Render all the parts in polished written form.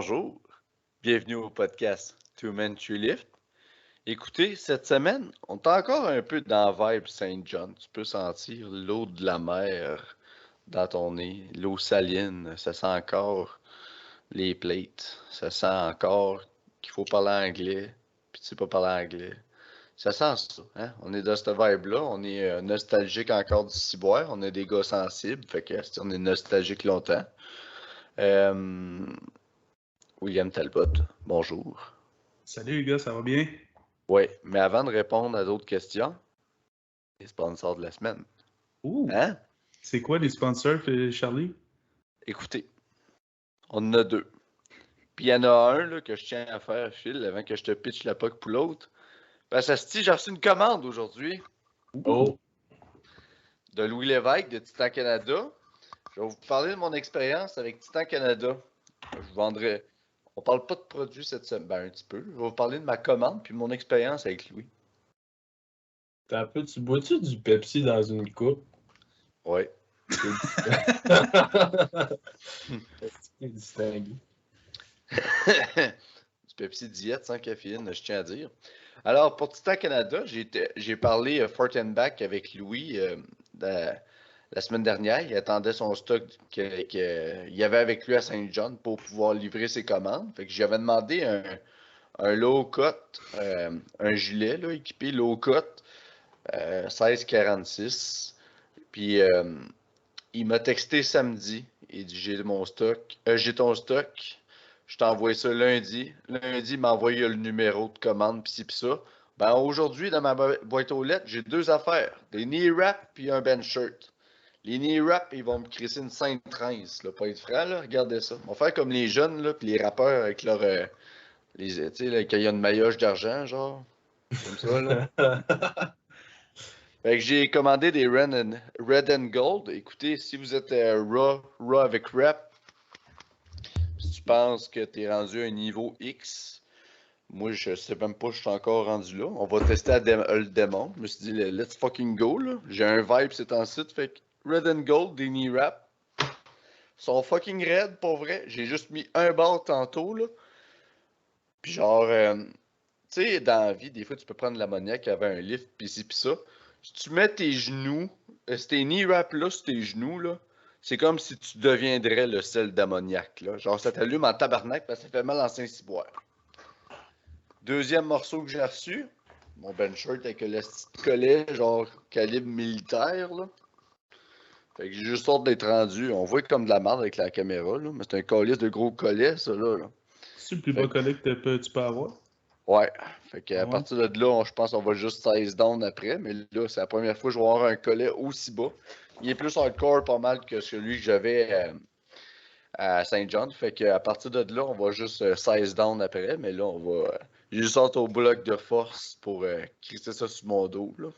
Bonjour, bienvenue au podcast Two Men Two Lift. Écoutez, cette semaine, on est encore un peu dans la vibe Saint John. Tu peux sentir l'eau de la mer dans ton nez, l'eau saline, ça sent encore les plates, ça sent encore qu'il faut parler anglais, puis tu sais pas parler anglais. Ça sent ça, hein? On est dans cette vibe-là, on est nostalgique encore du ciboire, on est des gars sensibles, fait que on est nostalgique longtemps. William Talbot, bonjour. Salut les gars, ça va bien? Oui, mais avant de répondre à d'autres questions, les sponsors de la semaine. Ouh! Hein? C'est quoi les sponsors, Charlie? Écoutez, on en a deux. Puis il y en a un là, que je tiens à faire, Phil, avant que je te pitche la POC pour l'autre. Parce que j'ai reçu une commande aujourd'hui. Oh! De Louis Lévesque de Titan Canada. Je vais vous parler de mon expérience avec Titan Canada. Je vous vendrai. On parle pas de produits cette semaine. Ben, un petit peu. Je vais vous parler de ma commande puis mon expérience avec Louis. T'as un peu, tu bois-tu du Pepsi dans une coupe? Oui. C'est distingué. Du Pepsi Diète sans caféine, je tiens à dire. Alors, pour Titan Canada, j'ai parlé Fort and Back avec Louis la semaine dernière. Il attendait son stock qu'il y avait avec lui à Saint John pour pouvoir livrer ses commandes. Fait que j'avais demandé un low cut, un gilet là, équipé low cut 1646. Puis il m'a texté samedi. Il dit j'ai mon stock, j'ai ton stock. Je t'envoie ça lundi. Lundi, il m'a envoyé le numéro de commande pis ci pis ça. Ben aujourd'hui, dans ma boîte aux lettres, j'ai deux affaires. Des knee wraps puis un bench shirt. Les knee wraps, ils vont me crisser une sainte transe, là, pas être franc, là. Regardez ça. On va faire comme les jeunes, là, puis les rappeurs avec leur... tu sais, là, quand il y a une maillotche d'argent, genre. Comme ça, là. Fait que j'ai commandé des Red and Gold. Écoutez, si vous êtes raw avec rap, si tu penses que tu es rendu à un niveau X, moi je sais même pas, je suis encore rendu là. On va tester le démon. Je me suis dit, let's fucking go, là. J'ai un vibe, c'est en site. Fait que Red and Gold, des knee wrap, sont fucking raides, pour vrai. J'ai juste mis un bar tantôt, là. Puis genre, tu sais, dans la vie, des fois, tu peux prendre l'ammoniaque avec un lift, pis ci pis ça. Si tu mets tes genoux, tes knee wraps là sur tes genoux, là, c'est comme si tu deviendrais le sel d'ammoniaque, là. Genre, ça t'allume en tabarnak parce que ça fait mal en Saint-Cyboire. Deuxième morceau que j'ai reçu, mon bench shirt avec le petit collet, genre calibre militaire, là. Fait que j'ai juste hâte d'être rendu. On voit comme de la merde avec la caméra, là. Mais c'est un collier de gros collets, ça, là. C'est le plus bas collet que tu peux avoir? Ouais. Fait qu'à Ouais. partir de là, je pense qu'on va juste 16 down après. Mais là, c'est la première fois que je vais avoir un collet aussi bas. Il est plus hardcore pas mal que celui que j'avais à Saint John. Fait qu'à partir de là, on va juste 16 down après. Mais là, on va. J'ai juste hâte au bloc de force pour crisser ça sur mon dos, là.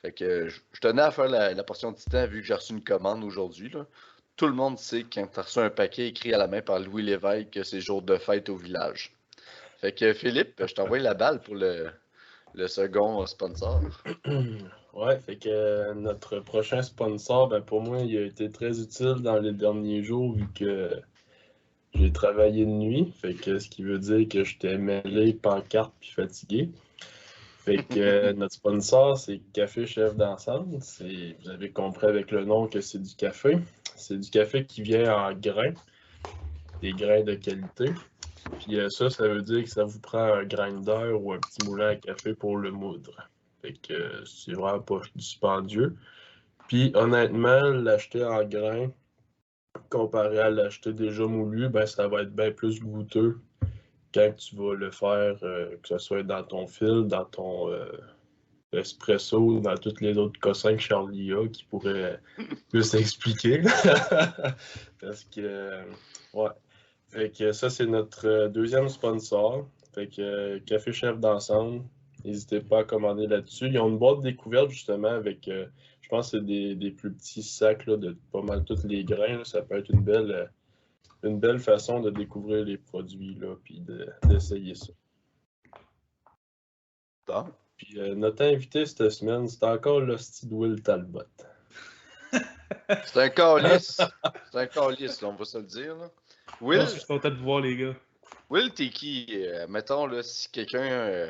Fait que je tenais à faire la portion de titan vu que j'ai reçu une commande aujourd'hui, là. Tout le monde sait quand tu as reçu un paquet écrit à la main par Louis Lévesque que c'est jour de fête au village. Fait que Philippe, je t'envoie la balle pour le second sponsor. Ouais, fait que notre prochain sponsor, ben pour moi, il a été très utile dans les derniers jours vu que j'ai travaillé de nuit. Fait que ce qui veut dire que j'étais mêlé, pancarte puis fatigué. Fait que notre sponsor, c'est Café Chef d'Ensemble. Vous avez compris avec le nom que c'est du café. C'est du café qui vient en grains, des grains de qualité. Puis ça veut dire que ça vous prend un grinder ou un petit moulin à café pour le moudre. Fait que c'est vraiment pas dispendieux. Puis honnêtement, l'acheter en grains, comparé à l'acheter déjà moulu, ben ça va être bien plus goûteux quand tu vas le faire, que ce soit dans ton fil, dans ton espresso, dans tous les autres cossins que Charlie a qui pourraient plus expliquer. Parce que, ouais. Fait que ça, c'est notre deuxième sponsor. Fait que Café Chef d'Ensemble, n'hésitez pas à commander là-dessus. Ils ont une boîte découverte justement avec, je pense que c'est des plus petits sacs là, de pas mal tous les grains. Là. Ça peut être une belle façon de découvrir les produits là, puis d'essayer ça. Bon. Puis notre invité cette semaine, c'est encore l'hostie de Will Talbot. C'est un calice. C'est un calice, on va se le dire, là. Will, Je suis content de vous voir, les gars. Will, t'es qui? Mettons, là, si quelqu'un a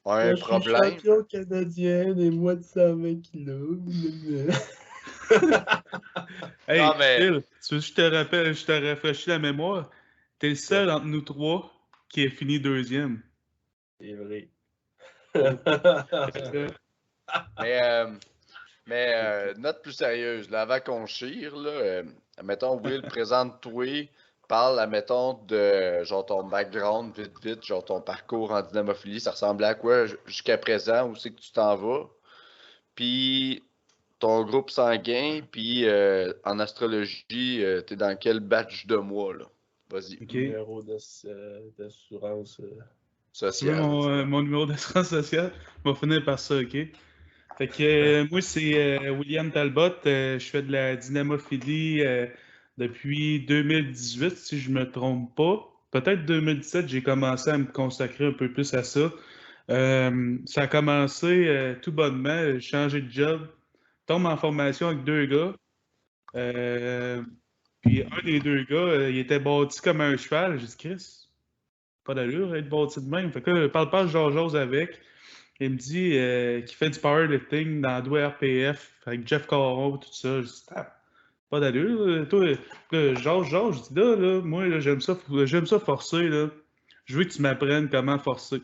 Moi, un je suis problème. champion canadien des moins de 120 kilos. Hey, Non, mais Phil, tu veux que je te rafraîchis la mémoire? T'es le seul entre nous trois qui a fini deuxième. C'est vrai. Mais note plus sérieuse, là, avant qu'on chire, là, mettons, Will, présente-toi, parle, mettons, de genre ton background, vite, genre ton parcours en dynamophilie, ça ressemblait à quoi jusqu'à présent, où c'est que tu t'en vas, puis ton groupe sanguin, puis en astrologie, t'es dans quel batch de mois, là? Vas-y, OK. Numéro d'assurance. Tu veux social. mon numéro d'assurance sociale? On va finir par ça, OK? Fait que moi, c'est William Talbot. Je fais de la dynamophilie depuis 2018, si je me trompe pas. Peut-être 2017, j'ai commencé à me consacrer un peu plus à ça. Ça a commencé tout bonnement. J'ai changé de job. Tombe en formation avec deux gars. Euh, Puis un des deux gars, il était bâti comme un cheval. J'ai dit, Chris, pas d'allure être bâti de même. Fait que là, parle pas de Georges avec. Il me dit qu'il fait du powerlifting dans le RPF avec Jeff Caron, tout ça. Je dis, ah, pas d'allure. Toi, là, Georges, je dis là, moi, là, j'aime ça forcer. Là. Je veux que tu m'apprennes comment forcer.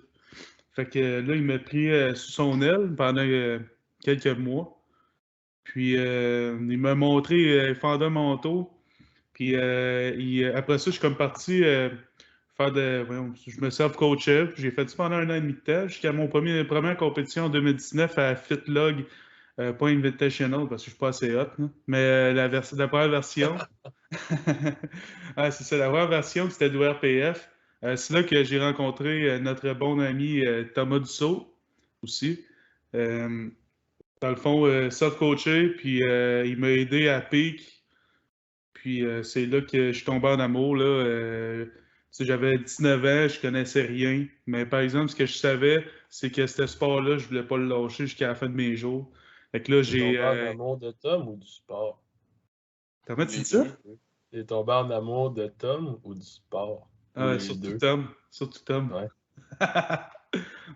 Fait que là, il m'a pris sous son aile pendant quelques mois. Puis il m'a montré, il fendait un manteau. Puis après ça, je suis comme parti je me self-coachais. J'ai fait ça pendant un an et demi de temps, jusqu'à mon première compétition en 2019 à FitLog, pas Invitational parce que je suis pas assez hot. Là. Mais la première version, ah, c'est ça, la première version, c'était du RPF. C'est là que j'ai rencontré notre bon ami Thomas Dussault aussi. Euh, Dans le fond, self-coaché, puis il m'a aidé à peak. Puis c'est là que je suis tombé en amour. Là, tu sais, j'avais 19 ans, je connaissais rien. Mais par exemple, ce que je savais, c'est que ce sport-là, je voulais pas le lâcher jusqu'à la fin de mes jours. Fait que là, T'es j'ai. tombé en amour de Tom ou du sport? Comment tu Les dis ça? deux. T'es tombé en amour de Tom ou du sport? Ou Ah, les surtout deux? Tom. Surtout Tom. Ouais.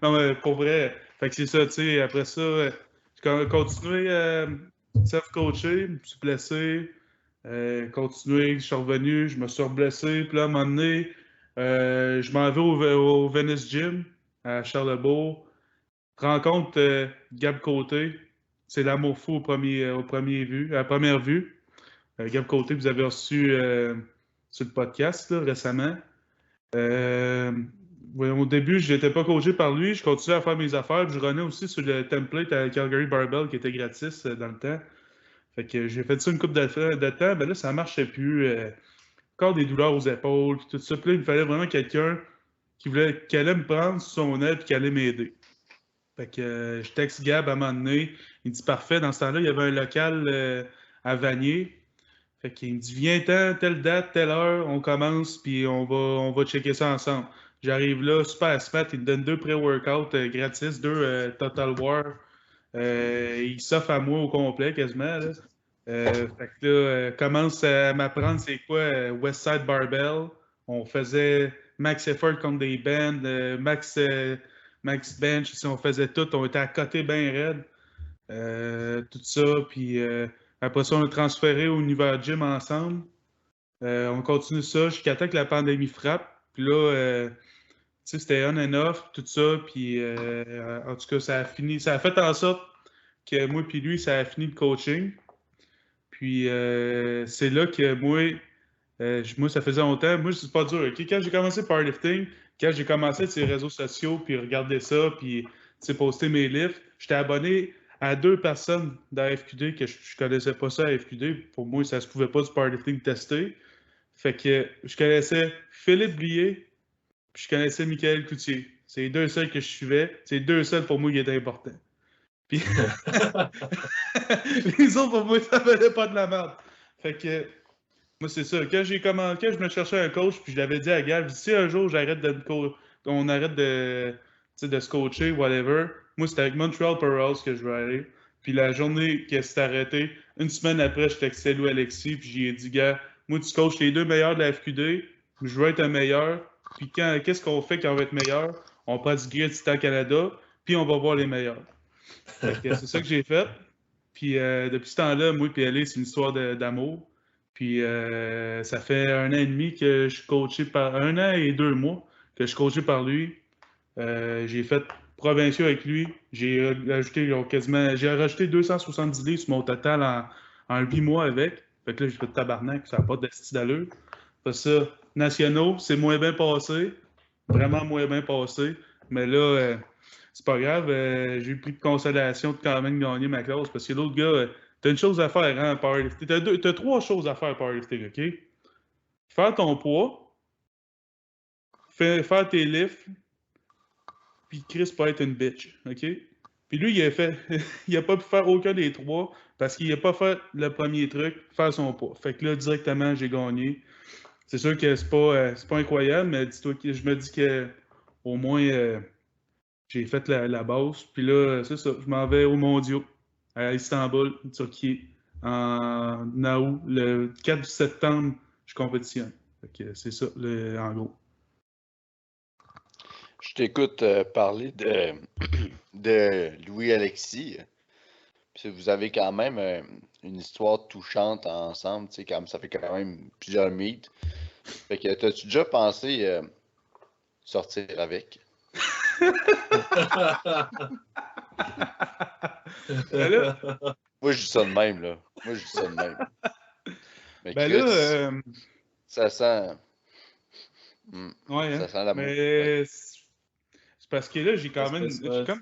Non, mais pour vrai. Fait que c'est ça, tu sais. Après ça, j'ai continué self-coacher, je me suis blessé. Continué, je suis revenu, je me suis reblessé. Puis là, à un moment donné, je m'en vais au Venice Gym à Charlebourg. Rencontre Gab Côté. C'est l'amour fou à la première vue. Gab Côté, vous avez reçu sur le podcast là, récemment. Euh, au début, je n'étais pas coaché par lui. Je continuais à faire mes affaires. Puis je renais aussi sur le template à Calgary Barbell qui était gratis dans le temps. Fait que j'ai fait ça une couple de temps. Ben là, ça marchait plus. Encore des douleurs aux épaules, puis tout ça. Puis là, il me fallait vraiment quelqu'un qui allait me prendre sous son aile et qui allait m'aider. Fait que je texte Gab à un moment donné. Il dit parfait. Dans ce temps-là, il y avait un local à Vanier. Fait qu'il me dit viens-t'en, telle date, telle heure, on commence, puis on va checker ça ensemble. J'arrive là, super smart, il me donne deux pré-workouts gratis, deux Total War. Il s'offre à moi au complet quasiment. Là. Fait que là, commence à m'apprendre c'est quoi Westside Barbell. On faisait max effort contre des bands, max bench, si on faisait tout, on était à côté bien raide. Tout ça, puis après ça, on a transféré au Univers Gym ensemble. On continue ça jusqu'à temps que la pandémie frappe. Puis là, tu sais, c'était on and off, tout ça. Puis en tout cas, ça a fait en sorte que moi puis lui, ça a fini le coaching. Puis c'est là que moi, ça faisait longtemps. Moi, c'est pas dur. OK? Quand j'ai commencé powerlifting, quand j'ai commencé sur les réseaux sociaux, puis regarder ça, puis poster mes livres, j'étais abonné à deux personnes dans FQD que je connaissais pas ça à FQD. Pour moi, ça se pouvait pas du powerlifting testé. Fait que je connaissais Philippe Blier, puis je connaissais Michael Coutier. C'est les deux seuls que je suivais. C'est les deux seuls pour moi qui étaient importants. Puis les autres, pour moi, ça valait pas de la merde. Fait que moi, c'est ça. Quand je me cherchais un coach, puis je l'avais dit à Gab, si un jour on arrête de, tu sais, de se coacher, whatever, moi, c'était avec Montreal Pearls que je veux aller. Puis la journée que s'est arrêté, une semaine après, je textais Lou Alexis, puis j'ai dit, gars, moi, tu coaches les 2 meilleurs de la FQD, je veux être un meilleur. Puis qu'est-ce qu'on fait quand on va être meilleur? On prend du Great Titan Canada, puis on va voir les meilleurs. Fait que c'est ça que j'ai fait. Puis depuis ce temps-là, moi et LA, c'est une histoire d'amour. Puis ça fait 1 an et demi que je suis coaché par... 1 an et 2 mois que je suis coaché par lui. J'ai fait provinciaux avec lui. J'ai rajouté 270 livres sur mon total en 8 mois avec. Fait que là, j'ai fait tabarnak, ça n'a pas d'esti d'allure. Fait ça, nationaux, c'est moins bien passé. Vraiment moins bien passé. Mais là, c'est pas grave. J'ai eu le prix de consolation de quand même gagner ma classe parce que l'autre gars, t'as une chose à faire, hein, powerlifting. T'as 3 choses à faire, powerlifting, OK? Faire ton poids, faire tes lifts, puis Chris peut être une bitch, OK? Puis lui, il a pas pu faire aucun des 3 parce qu'il a pas fait le premier truc, faire son poids. Fait que là, directement, j'ai gagné. C'est sûr que c'est pas incroyable, mais dis-toi que je me dis que au moins j'ai fait la base. Puis là, c'est ça, je m'en vais aux mondiaux à Istanbul, Turquie, en août. Le 4 septembre, je compétitionne. Fait que c'est ça, en gros. Je t'écoute parler de Louis-Alexis. Puis vous avez quand même une histoire touchante ensemble, tu sais, comme ça fait quand même plusieurs meets. Fait que t'as-tu déjà pensé sortir avec? Ben là, Moi, je dis ça de même, là. Moi, je dis ça de même. Mais ben Chris, là ça sent... ouais, ça hein, sent l'amour. Ouais. mais c'est parce que là, j'ai comme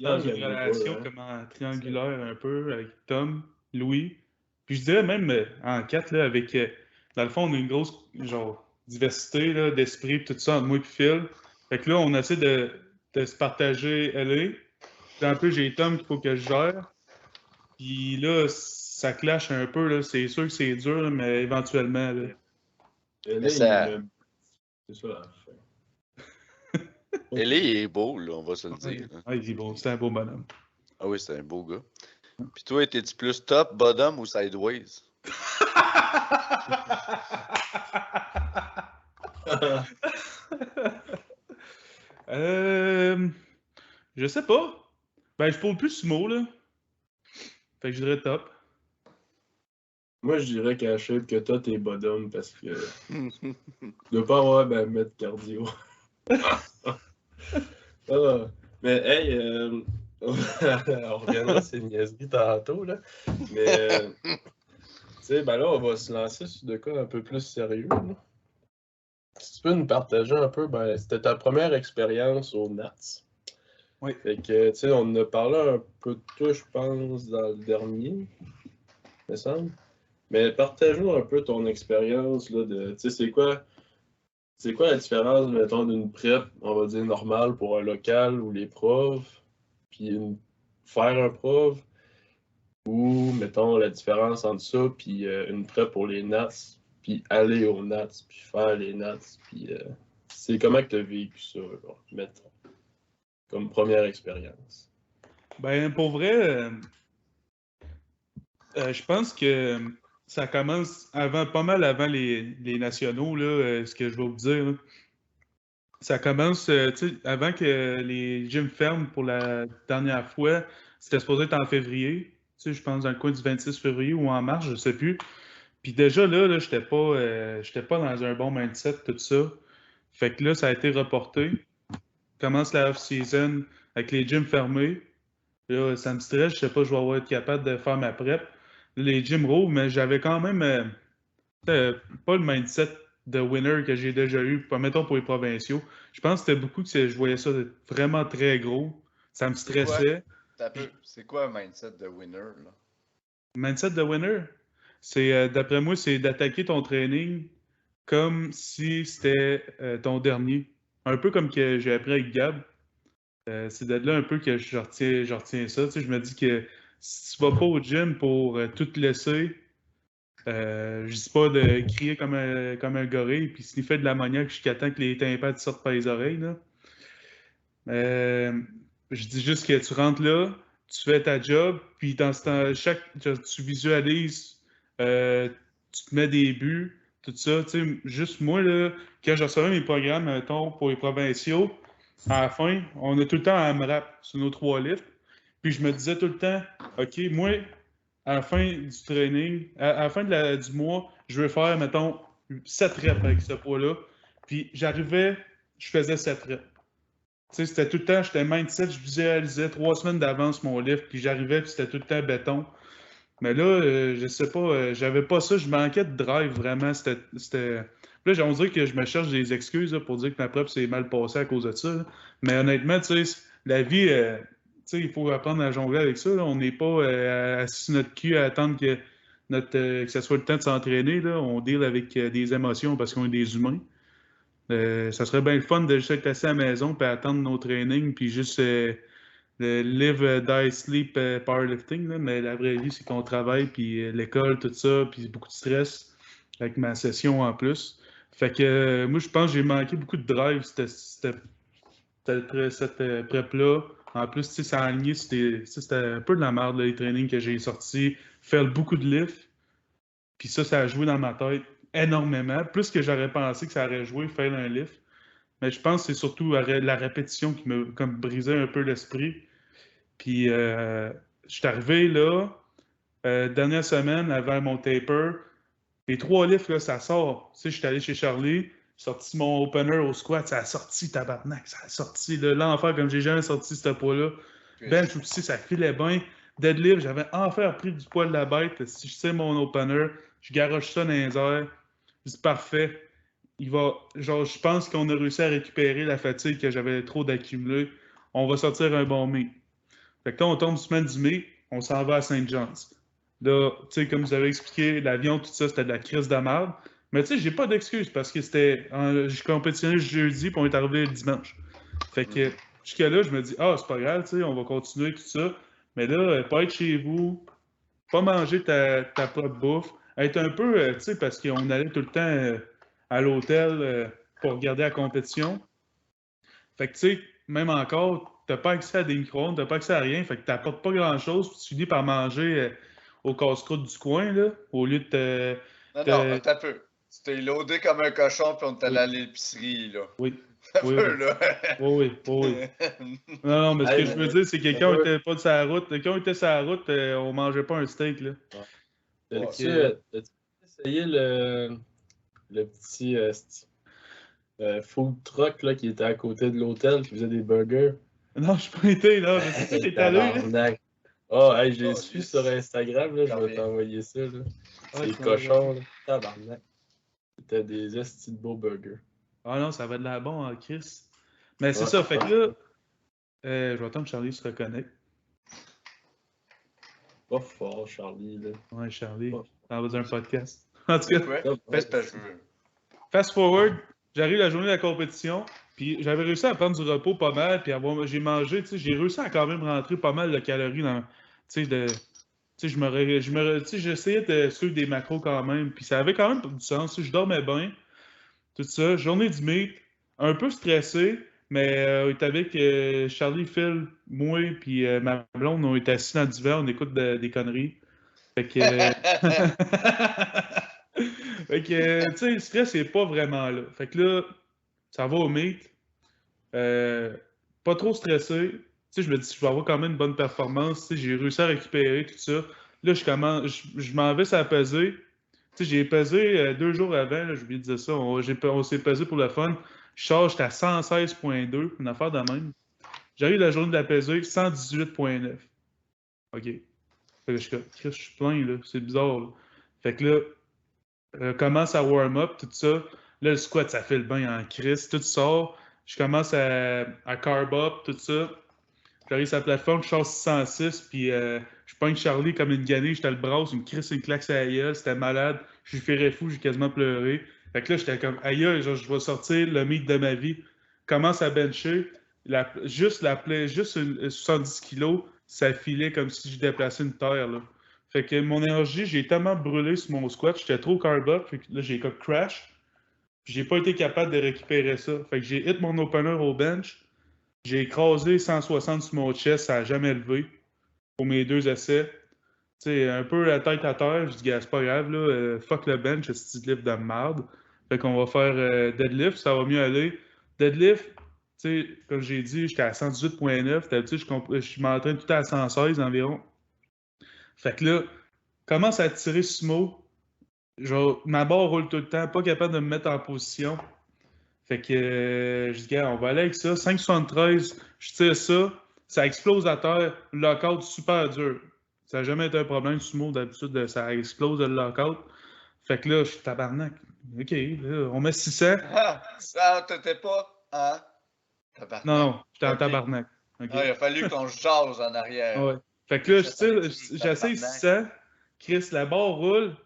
dans une relation hein? comme triangulaire un peu avec Tom, Louis. Puis je dirais même en 4, là, avec, dans le fond, on a une grosse genre, diversité là, d'esprit, et tout ça, entre moi et Phil. Fait que là, on essaie de se partager LA. Puis un peu, j'ai Tom qu'il faut que je gère. Puis là, ça clash un peu, là. C'est sûr que c'est dur, là, mais éventuellement, là. Et Mais là, ça... c'est ça la fin. Ellie est beau, là, on va se le Ouais, dire. Là. ouais, il est bon, c'est un beau bonhomme. Ah oui, c'est un beau gars. Puis toi, étais-tu plus top, bottom ou sideways? Je sais pas. Ben, je parle plus sumo, là. Fait que je dirais top. Moi, je dirais qu'à la shape que toi, t'es bottom parce que tu dois pas avoir ben, mettre cardio. Ah, mais hey, on reviendra sur ces niaiseries tantôt, là. Mais, tu sais, ben là, on va se lancer sur de cas un peu plus sérieux, là. Si tu peux nous partager un peu, ben, c'était ta première expérience au NATS. Oui. Fait que, tu sais, on en a parlé un peu de toi, je pense, dans le dernier, me semble. Mais partage-nous un peu ton expérience, là, de, tu sais, c'est quoi la différence, mettons, d'une prep, on va dire, normale pour un local ou les profs, puis faire un prof, ou, mettons, la différence entre ça, puis une prep pour les NATS, puis aller aux NATS, puis faire les NATS, puis c'est comment que tu as vécu ça, là, mettons, comme première expérience? Ben, pour vrai, je pense que ça commence pas mal avant les nationaux, là, ce que je vais vous dire. Là. Ça commence, tu sais, avant que les gyms ferment pour la dernière fois, c'était supposé être en février. Tu sais, je pense dans le coin du 26 février ou en mars, je sais plus. Puis déjà là, j'étais pas dans un bon mindset, tout ça. Fait que là, ça a été reporté. Commence la off-season avec les gyms fermés. Là, ça me stresse, je sais pas, je vais être capable de faire ma prep. Les gyms rouvrent, mais j'avais quand même pas le mindset de winner que j'ai déjà eu, pas mettons pour les provinciaux. Je pense que c'était beaucoup que je voyais ça vraiment très gros. Ça me stressait. C'est quoi un mindset de winner, là? Mindset de winner, c'est d'après moi, c'est d'attaquer ton training comme si c'était ton dernier. Un peu comme que j'ai appris avec Gab. C'est de là un peu que je retiens ça. Tu sais, je me dis que si tu vas pas au gym pour tout te laisser, je dis pas de crier comme un gorille, puis sniffer de l'ammoniaque jusqu'à temps que les tympans te sortent par les oreilles. Là. Je dis juste que tu rentres là, tu fais ta job, puis dans ce temps, tu visualises, tu te mets des buts, tout ça. Tu sais, juste moi, là, quand je recevais mes programmes, mettons, pour les provinciaux, à la fin, on a tout le temps un AMRAP sur nos 3 lifts. Puis je me disais tout le temps, OK, moi, à la fin du training, à la fin du mois, je veux faire, mettons, 7 reps avec ce poids-là. Puis j'arrivais, je faisais 7 reps. Tu sais, c'était tout le temps, j'étais mindset, je visualisais 3 semaines d'avance mon lift, puis j'arrivais, puis c'était tout le temps béton. Mais là, je sais pas, j'avais pas ça, je manquais de drive vraiment. Là, on dirait que je me cherche des excuses là, pour dire que ma prep s'est mal passée à cause de ça. Là. Mais honnêtement, tu sais, la vie, tu sais, il faut apprendre à jongler avec ça. Là. On n'est pas assis sur notre cul à attendre que ce soit le temps de s'entraîner. Là. On deal avec des émotions parce qu'on est des humains. Ça serait bien le fun de juste être assis à la maison puis attendre nos trainings puis juste le live, die, sleep, powerlifting, là, mais la vraie vie, c'est qu'on travaille, puis l'école, tout ça, puis beaucoup de stress avec ma session en plus. Fait que moi, je pense que j'ai manqué beaucoup de drive cette prep-là. En plus, tu sais, ça a aligné, c'était un peu de la merde, là, les trainings que j'ai sortis. Faire beaucoup de lift, puis ça a joué dans ma tête énormément. Plus que j'aurais pensé que ça aurait joué, faire un lift. Mais je pense que c'est surtout la répétition qui m'a comme brisé un peu l'esprit. Puis, je suis arrivé là, dernière semaine, avant mon taper. Les 3 lifts, là, ça sort. Tu sais, je suis allé chez Charlie, j'ai sorti mon opener au squat, ça a sorti, tabarnak, ça a sorti de l'enfer comme j'ai jamais sorti ce poids-là. Bench aussi, ça filait bien. Deadlift, j'avais enfin pris du poids de la bête. Si je sais mon opener, je garoche ça dans les airs. C'est parfait. Genre, je pense qu'on a réussi à récupérer la fatigue que j'avais trop d'accumuler. On va sortir un bon meet. Fait que là, on tombe semaine du mai, on s'en va à Saint John's. Là, tu sais, comme vous avez expliqué, l'avion, tout ça, c'était de la crise de merde. Mais tu sais, j'ai pas d'excuse parce que je compétitionnais jeudi, puis on est arrivé le dimanche. Fait que jusque-là, je me dis, ah, c'est pas grave, tu sais, on va continuer tout ça. Mais là, pas être chez vous, pas manger ta propre bouffe, être un peu, tu sais, parce qu'on allait tout le temps à l'hôtel pour regarder la compétition. Fait que, tu sais, même encore, t'as pas accès à des micro-ondes, t'as pas accès à rien, fait que t'apportes pas grand-chose, puis tu finis par manger au casse-croûte du coin, là, au lieu de Non, attends un peu. Tu t'es loadé comme un cochon, puis on est allé à l'épicerie, là. Oui. Un peu, là. Oui. Non, mais ce que je veux dire, c'est que quand on était pas de sa route, quand on était sur la route, on mangeait pas un steak, là. As-tu essayé le petit food truck là, qui était à côté de l'hôtel, qui faisait des burgers? Non, je suis pas été, là, mais c'est ça qui est allé, oh, hey, je l'ai su sur Instagram, là, je vais t'envoyer ça, là. C'est cochon, là. Tabarnak. C'était des estis de beaux burgers. Ah non, ça va de la bon en Chris. Mais c'est ça, fait que là, je vais attendre que Charlie se reconnecte. Pas fort, Charlie, là. Ouais, Charlie, t'en vas un podcast. En tout cas, fast forward, j'arrive la journée de la compétition, puis j'avais réussi à prendre du repos pas mal, puis j'ai mangé, tu sais, j'ai réussi à quand même rentrer pas mal de calories dans, tu sais, j'essayais de suivre des macros quand même, puis ça avait quand même du sens, je dormais bien, tout ça, journée du meet, un peu stressé, mais on était avec Charlie, Phil, moi, puis ma blonde, on était assis dans le divan, on écoute des conneries. Fait que. Fait que, tu sais, le stress n'est pas vraiment là. Fait que là, ça va au meet. Pas trop stressé. Tu sais, je me dis, je vais avoir quand même une bonne performance. Tu sais, j'ai réussi à récupérer tout ça. Là, je m'en vais ça peser. Tu sais, j'ai pesé 2 jours avant, là, je lui disais ça. On s'est pesé pour le fun. Je charge, j'étais à 116,2, une affaire de même. J'arrive la journée de la pesée, 118,9. OK. Fait que je suis plein, là. C'est bizarre, là. Fait que là, commence à warm-up, tout ça. Là, le squat, ça fait le bain en crise. Tout sort. Je commence à carb-up, tout ça. J'arrive sur la plateforme, je sors 606, puis je pogne Charlie comme une gannée, j'étais le bras, une crisse, une claque sur la gueule, c'était malade. Je lui ferais fou, j'ai quasiment pleuré. Fait que là, j'étais comme, aïe, genre, je vais sortir le meet de ma vie. Commence à bencher. Juste 70 kilos, ça filait comme si je déplaçais une terre, là. Fait que mon énergie, j'ai tellement brûlé sur mon squat, j'étais trop carb-up, fait que là, j'ai comme crash. J'ai pas été capable de récupérer ça. Fait que j'ai hit mon opener au bench. J'ai écrasé 160 sur mon chest, ça n'a jamais levé pour mes 2 essais. sais, un peu la tête à terre. Je dis, gars, c'est pas grave, là, fuck le bench, c'est lift de merde. Fait qu'on va faire deadlift, ça va mieux aller. Deadlift, tu sais, comme j'ai dit, j'étais à 118,9. D'habitude, je m'entraîne tout à 116 environ. Fait que là, commence à tirer sumo. Genre, ma barre roule tout le temps, pas capable de me mettre en position. Fait que je dis, gars, on va aller avec ça. 5,73, je tire ça, ça explose à terre, lockout super dur. Ça n'a jamais été un problème, sumo, d'habitude, ça explose le lockout. Fait que là, je suis tabarnak. OK, là, on met 600. Ah, ça, t'étais pas. Hein? Non, Tabarnak. non, j'étais en Ok. tabarnak. OK? Ah, il a fallu qu'on se jase en arrière. Ouais. Fait que Chris, là, ça fallait que tu dises j'essaie tabarnak. 600. Chris, la barre roule.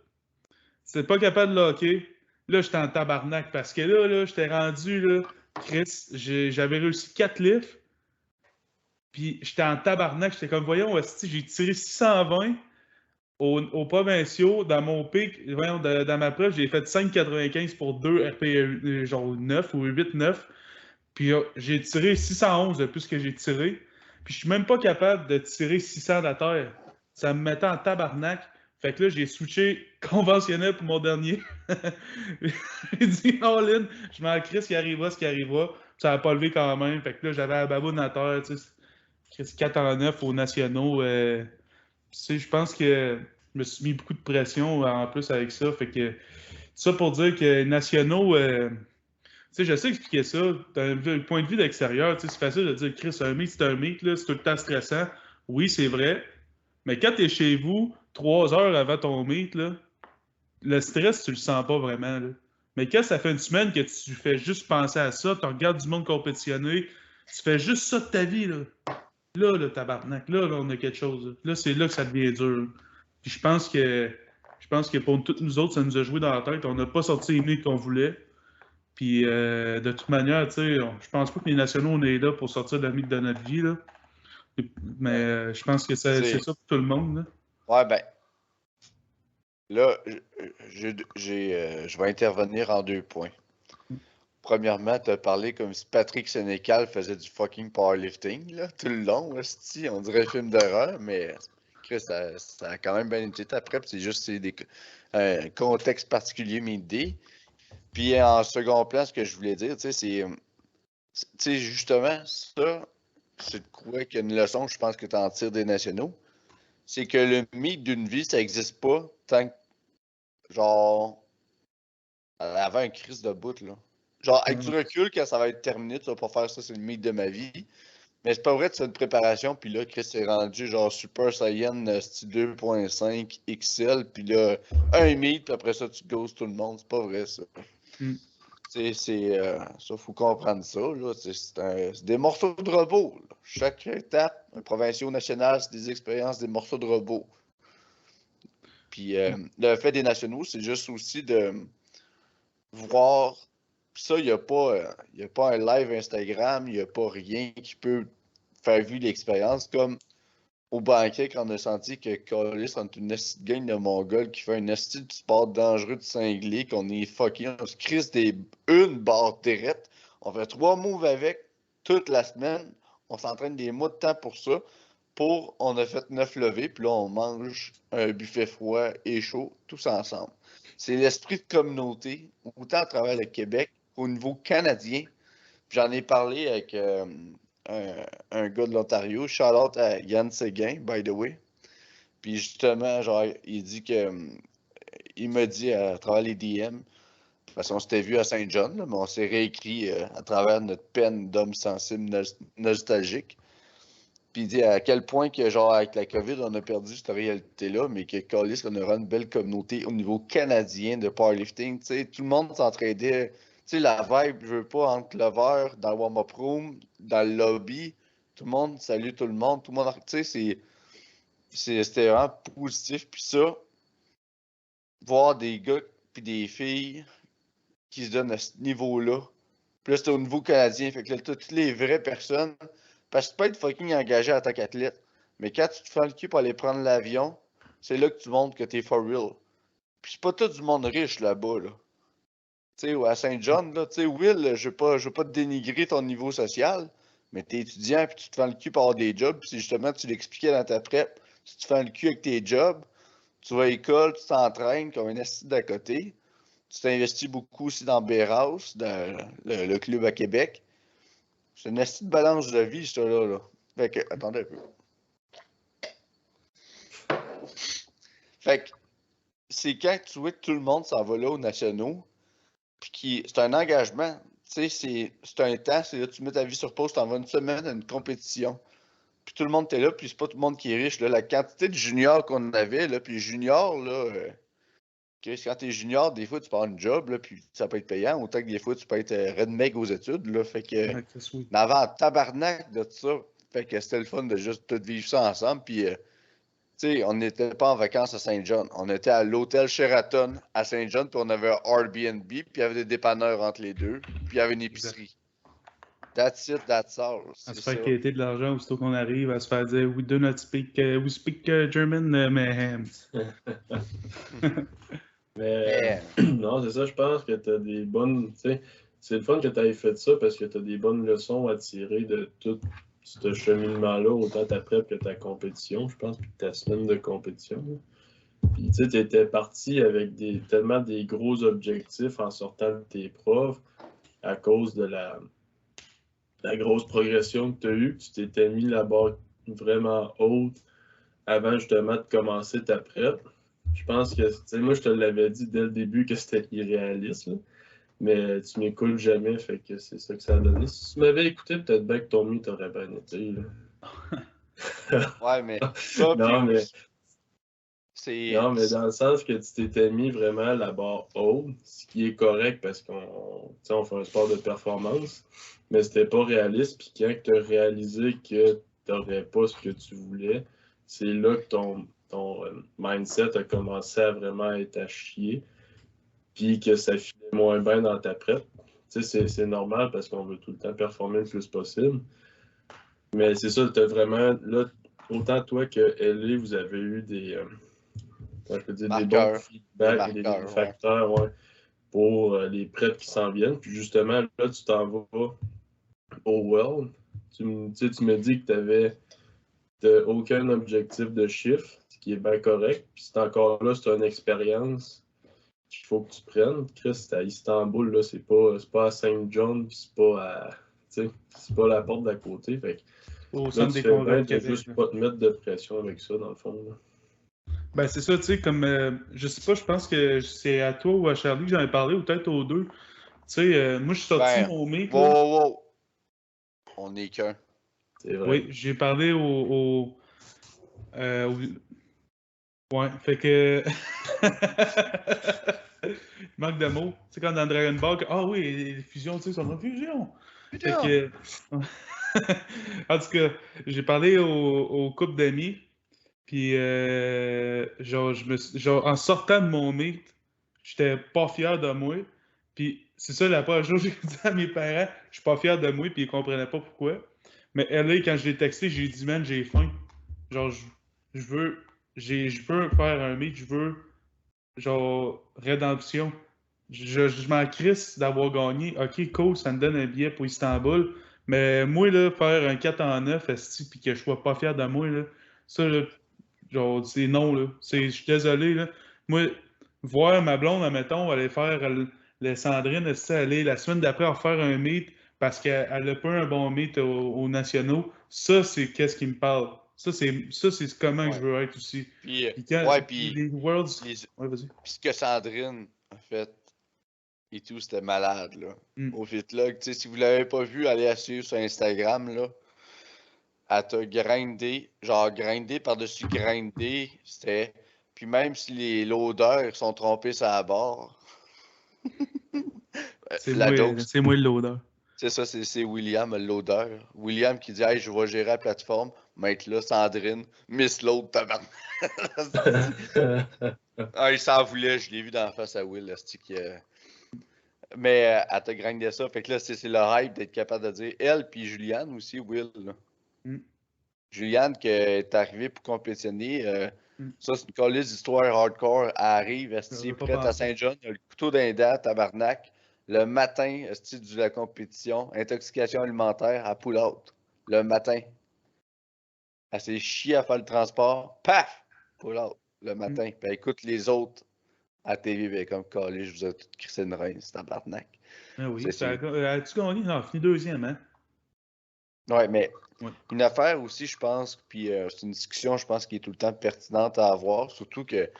C'est pas capable de locker. Là, j'étais en tabarnak parce que là, j'étais rendu, là, Chris, j'avais réussi 4 lifts. Puis j'étais en tabarnak. J'étais comme, voyons, hostie, j'ai tiré 620 aux provinciaux. Dans mon pic, voyons, dans ma preuve, j'ai fait 5,95 pour 2 RPE, genre 9 ou 8-9. Puis j'ai tiré 611 de plus que j'ai tiré. Puis je suis même pas capable de tirer 600 de la terre. Ça me mettait en tabarnak. Fait que là, j'ai switché conventionnel pour mon dernier. J'ai dit all-in, je m'en crisse ce qui arrivera, ce qui arrivera. Ça n'a pas levé quand même. Fait que là, j'avais la baboune à terre, tu sais, 4 en 9 aux nationaux. Tu sais, je pense que je me suis mis beaucoup de pression en plus avec ça. Fait que ça pour dire que nationaux, tu sais, je sais expliquer ça. D'un point de vue d'extérieur, tu sais, c'est facile de dire, Chris, un meet, c'est un meet, là, c'est tout le temps stressant. Oui, c'est vrai. Mais quand tu es chez vous, 3 heures avant ton meet, là, le stress, tu le sens pas vraiment. Là. Mais quand ça fait une semaine que tu fais juste penser à ça, tu regardes du monde compétitionner, tu fais juste ça de ta vie, là. Là, le tabarnak, là, on a quelque chose. Là, c'est là que ça devient dur. Puis je pense que pour toutes nous autres, ça nous a joué dans la tête. On n'a pas sorti les meets qu'on voulait. Puis de toute manière, tu sais, je pense pas que les nationaux, on est là pour sortir de la mythe de notre vie, là. Mais je pense que c'est ça pour tout le monde, là. Ouais, ben. Là, je vais intervenir en 2 points. Premièrement, tu as parlé comme si Patrick Sénécal faisait du fucking powerlifting, là, tout le long, hostie. On dirait un film d'horreur, mais Chris, ça a quand même bien été après, c'est juste un contexte particulier, mes idées. Puis en second plan, ce que je voulais dire, tu sais, justement, ça, c'est de quoi qu'il y a une leçon, je pense que tu en tires des nationaux. C'est que le mythe d'une vie, ça n'existe pas tant que, genre, avant un crise de bout, là. Genre, avec du recul, quand ça va être terminé, tu vas pas faire ça, c'est le mythe de ma vie. Mais c'est pas vrai, tu fais une préparation, puis là, Chris est rendu genre Super Saiyan style 2.5 XL, puis là, un mythe, puis après ça, tu gosses tout le monde. C'est pas vrai, ça. Mm. Ça, faut comprendre ça, là. C'est des morceaux de robot, là. Chaque étape, un provincial national, c'est des expériences, des morceaux de robot. Puis le fait des nationaux, c'est juste aussi de voir. Ça, il n'y a pas un live Instagram, il n'y a pas rien qui peut faire vivre l'expérience. Comme au banquet, quand on a senti que Callis entre une petite gang de Mongols qui fait un esti de sport dangereux de cinglé, qu'on est fucké, on se crisse une barre terrette, on fait 3 moves avec toute la semaine, on s'entraîne des mois de temps pour ça. On a fait 9 levées, puis là, on mange un buffet froid et chaud, tous ensemble. C'est l'esprit de communauté, autant à travers le Québec qu'au niveau canadien. J'en ai parlé avec un gars de l'Ontario, shout-out à Yann Séguin, by the way. Puis justement, genre, il dit que. Il m'a dit à travers les DM, parce qu'on s'était vu à Saint-John, mais on s'est réécrit à travers notre peine d'homme sensible nostalgique. Puis il dit à quel point que, genre, avec la COVID, on a perdu cette réalité-là, mais que Callis, on aura une belle communauté au niveau canadien de powerlifting. Tu sais, tout le monde s'entraidait. Tu sais, la vibe, je veux pas, entre l'over, dans le warm-up room, dans le lobby, tout le monde salue tout le monde. Tout le monde, tu sais, c'était vraiment positif. Puis ça, voir des gars puis des filles qui se donnent à ce niveau-là. Puis là, c'était au niveau canadien. Fait que là, toutes les vraies personnes. Parce que tu peux être fucking engagé en tant qu'athlète. Mais quand tu te fais le cul pour aller prendre l'avion, c'est là que tu montres que t'es for real. Puis c'est pas tout du monde riche là-bas, là. Tu sais, à Saint-John, là, tu sais, Will, je veux pas te dénigrer ton niveau social, mais t'es étudiant puis tu te fais le cul pour avoir des jobs, puis justement, tu l'expliquais dans ta prep. Si tu fais le cul avec tes jobs, tu vas à l'école, tu t'entraînes comme un esti d'à côté. Tu t'investis beaucoup aussi dans Beerhouse, dans le club à Québec. C'est une esti de balance de vie, ça là. Fait que, attendez un peu. Fait que, c'est quand tu vois que tout le monde s'en va là aux nationaux, puis c'est un engagement. Tu sais, c'est un temps, c'est là, tu mets ta vie sur pause, tu en vas une semaine à une compétition. Puis tout le monde était là, puis c'est pas tout le monde qui est riche. Là. La quantité de juniors qu'on avait, là, puis juniors, là, quand t'es junior, des fois tu peux avoir une job, là, puis ça peut être payant, autant que des fois tu peux être redneck aux études. Là, fait que, Ouais, Chris, oui. on avait un tabarnak de tout ça. Fait que c'était le fun de juste tout vivre ça ensemble. Puis, tu sais, on n'était pas en vacances à Saint-John. On était à l'hôtel Sheraton à Saint-John, puis on avait un Airbnb, puis il y avait des dépanneurs entre les deux, puis il y avait une épicerie. That's it, that's all. À C'est se ça. faire quitter de l'argent aussitôt qu'on arrive, à se faire dire We do not speak, we speak German, mayhem. Mais Man. non, c'est ça, je pense que tu as des bonnes. Tu sais, c'est le fun que tu aies fait ça parce que tu as des bonnes leçons à tirer de tout ce cheminement-là, autant ta prep que ta compétition, je pense, puis ta semaine de compétition. Là. Puis tu sais, tu étais parti avec tellement des gros objectifs en sortant de tes profs à cause de la grosse progression que tu as eue, que tu t'étais mis la barre vraiment haute avant justement de commencer ta prep. Je pense que, tu sais, moi, je te l'avais dit dès le début que c'était irréaliste, là. Mais tu m'écoutes jamais, fait que c'est ça que ça a donné. Si tu m'avais écouté, peut-être bien que ton mythe aurait bien été, là. Ouais, mais ça, puis Non, mais, c'est. non, mais dans le sens que tu t'étais mis vraiment la barre haute, ce qui est correct parce qu'on tu sais, on fait un sport de performance, mais c'était pas réaliste. Puis quand tu as réalisé que tu n'aurais pas ce que tu voulais, c'est là que ton mindset a commencé à vraiment être à chier, puis que ça filait moins bien dans ta prep. Tu sais, c'est normal parce qu'on veut tout le temps performer le plus possible. Mais c'est ça, tu as vraiment, là, autant toi que Ellie, vous avez eu je peux dire, des bons Marqueurs. feedbacks et des Marqueurs, ouais. facteurs ouais, pour les preps qui s'en viennent. Puis justement, là, tu t'en vas au World. Tu me dis que tu n'avais aucun objectif de chiffre, ce qui est bien correct. Puis c'est encore là, c'est une expérience qu'il faut que tu prennes. Chris, c'est à Istanbul, là, c'est pas à Saint-John, puis c'est pas la porte d'à côté. Fait que, Au là, centre tu des fais congrès bien de de Québec. juste pas te mettre de pression avec ça, dans le fond. Là. Ben, c'est ça, tu sais, comme. Je sais pas, je pense que c'est à toi ou à Charlie que j'en ai parlé, ou peut-être aux deux. Tu sais, moi, je suis sorti Ben, mon meet, wow, là. wow, wow. On n'est qu'un. C'est vrai. Oui, j'ai parlé ouais, fait que. Il manque de mots. C'est comme dans Dragon Ball. Ah oui, les fusions, tu sais, sont en fusion. Fait Putain! que. En tout cas, j'ai parlé au couple d'amis. Puis, genre, genre, en sortant de mon meet, j'étais pas fier de moi. Puis, c'est ça, la première chose que j'ai dit à mes parents, je suis pas fier de moi, puis ils comprenaient pas pourquoi. Mais elle, quand je l'ai texté, j'ai dit, man, j'ai faim. Genre, je veux, je veux faire un meet, je veux, genre, rédemption. Je m'en crisse d'avoir gagné. Ok, cool, ça me donne un billet pour Istanbul. Mais moi, là, faire un 4 en 9, esti, puis que je sois pas fier de moi, là, ça, là, genre, c'est non, là. Je suis désolé, là. Moi, voir ma blonde, admettons, aller faire le Sandrine, esti, aller la semaine d'après refaire un meet parce qu'elle a pas un bon meet aux nationaux, ça, c'est qu'est-ce qui me parle. Ça, c'est comment que je Ouais. veux être aussi. Puis, Puis quand ouais, puis les Worlds. les- Ouais, vas-y. puis ce que Sandrine a fait et tout, c'était malade, là. Mm. Au Fitlog, tu sais, si vous l'avez pas vu, allez la suivre sur Instagram, là. Elle t'a grindé, genre grindé par-dessus grindé, c'était... Puis même si les loaders sont trompés sur la barre, la dope, C'est moi le loader. c'est ça, c'est William, le loader. William qui dit « Hey, je vais gérer la plateforme. » Mais être là, Sandrine, Miss Load, tabarnak. Ah, il s'en voulait, je l'ai vu dans la face à Will, là, mais elle t'a grindé ça. Fait que là, c'est le hype d'être capable de dire. Elle, puis Juliane aussi, Will. Là. Mm. Juliane, qui est arrivée pour compétitionner. Mm. Ça, c'est une colise d'histoire hardcore. Elle arrive, J'aurais pas prête à pensé. Saint-John. Elle a le couteau d'un dent, tabarnak. Le matin, de la compétition, intoxication alimentaire à pull-out. Le matin. Elle s'est chiée à faire le transport. Paf! Pull out le matin. Puis elle écoute les autres à TV. Ben, comme calé, je vous ai tout crissé une reine, c'est tabarnak. Ah oui. C'est ça. As-tu gagné? Non, elle a fini deuxième, hein? Ouais, mais Ouais. une affaire aussi, je pense, puis c'est une discussion, je pense, qui est tout le temps pertinente à avoir. Surtout que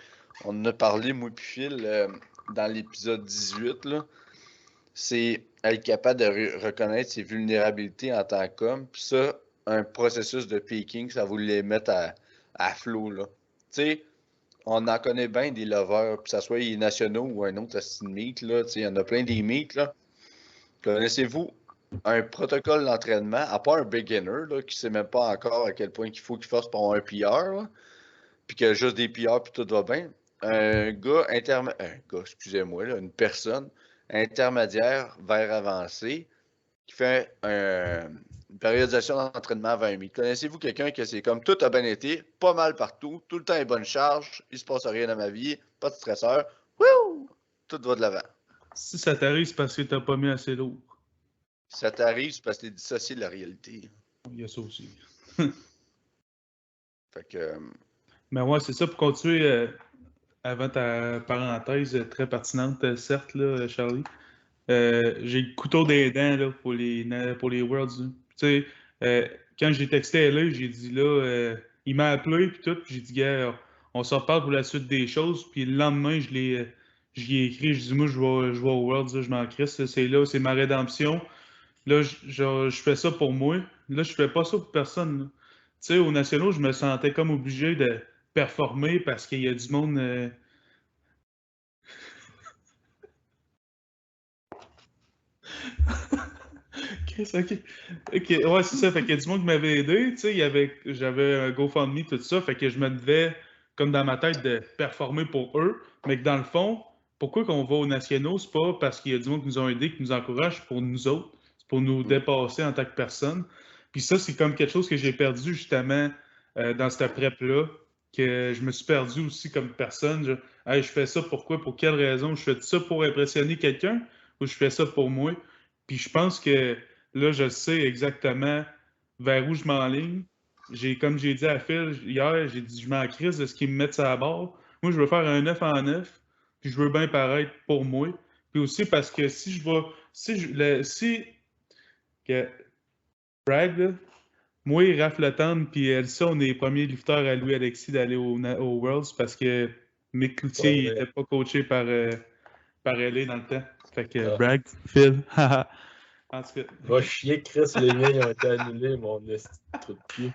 on en a parlé, moi puis Phil, dans l'épisode 18, là. C'est être capable de reconnaître ses vulnérabilités en tant qu'homme. Puis ça, un processus de peaking, ça va les mettre à flot, là. Tu sais, on en connaît bien des lovers, que ce soit les nationaux ou un autre meet, là. Tu sais, il y en a plein des meets, là. Connaissez-vous un protocole d'entraînement, à part un beginner, là, qui sait même pas encore à quel point il faut qu'il fasse pour avoir un PR, là, puis qu'il y a juste des PR puis tout va bien. Un gars excusez-moi, là, une personne intermédiaire vers avancé qui fait une périodisation d'entraînement avant un meet. Connaissez-vous quelqu'un que c'est comme tout a bien été, pas mal partout, tout le temps est bonne charge, il se passe rien dans ma vie, pas de stresseur, wouh! Tout va de l'avant. Si ça t'arrive, c'est parce que t'as pas mis assez lourd. Si ça t'arrive, c'est parce que t'es dissocié de la réalité. Il y a ça aussi. Fait que. Mais ouais, c'est ça. Pour continuer, avant ta parenthèse très pertinente, certes, là, Charlie, j'ai le couteau des dents là, pour les Worlds. Là. Tu sais, quand j'ai texté LA, j'ai dit là, il m'a appelé puis tout, puis j'ai dit gars, on s'en reparle pour la suite des choses. Puis le lendemain, j'y ai écrit, je dis moi je vais au Worlds, là, je m'en crisse, là, c'est ma rédemption. Là, je fais ça pour moi. Là, je fais pas ça pour personne. Là. Tu sais, aux nationaux, je me sentais comme obligé de performer parce qu'il y a du monde. Chris, ok. Ok, ouais, c'est ça. Fait qu'il y a du monde qui m'avait aidé. Tu sais, j'avais un GoFundMe, tout ça. Fait que je me devais, comme dans ma tête, de performer pour eux. Mais que dans le fond, pourquoi qu'on va aux nationaux, c'est pas parce qu'il y a du monde qui nous ont aidés, qui nous encourage, c'est pour nous autres. C'est pour nous dépasser en tant que personne. Puis ça, c'est comme quelque chose que j'ai perdu justement dans cette prep-là. Que je me suis perdu aussi comme personne. Hey, je fais ça pourquoi? Pour quelle raison? Je fais ça pour impressionner quelqu'un ou je fais ça pour moi? Puis je pense que là, je sais exactement vers où je m'enligne. Comme j'ai dit à Phil hier, j'ai dit je m'en crise de ce qu'ils me mettent à la barre. Moi, je veux faire un 9 en 9, puis je veux bien paraître pour moi. Puis aussi parce que si je vais. Si que Bragg, là, moi, Raph Letendre, puis Elsa, on est les premiers lifteurs à Louis-Alexis d'aller au Worlds parce que Mick Cloutier, il n'était pas coaché par LA dans le temps. Fait que Bragg, Phil, haha. En tout cas. Va chier, Chris, les miens ils ont été annulés, mon trou de cul.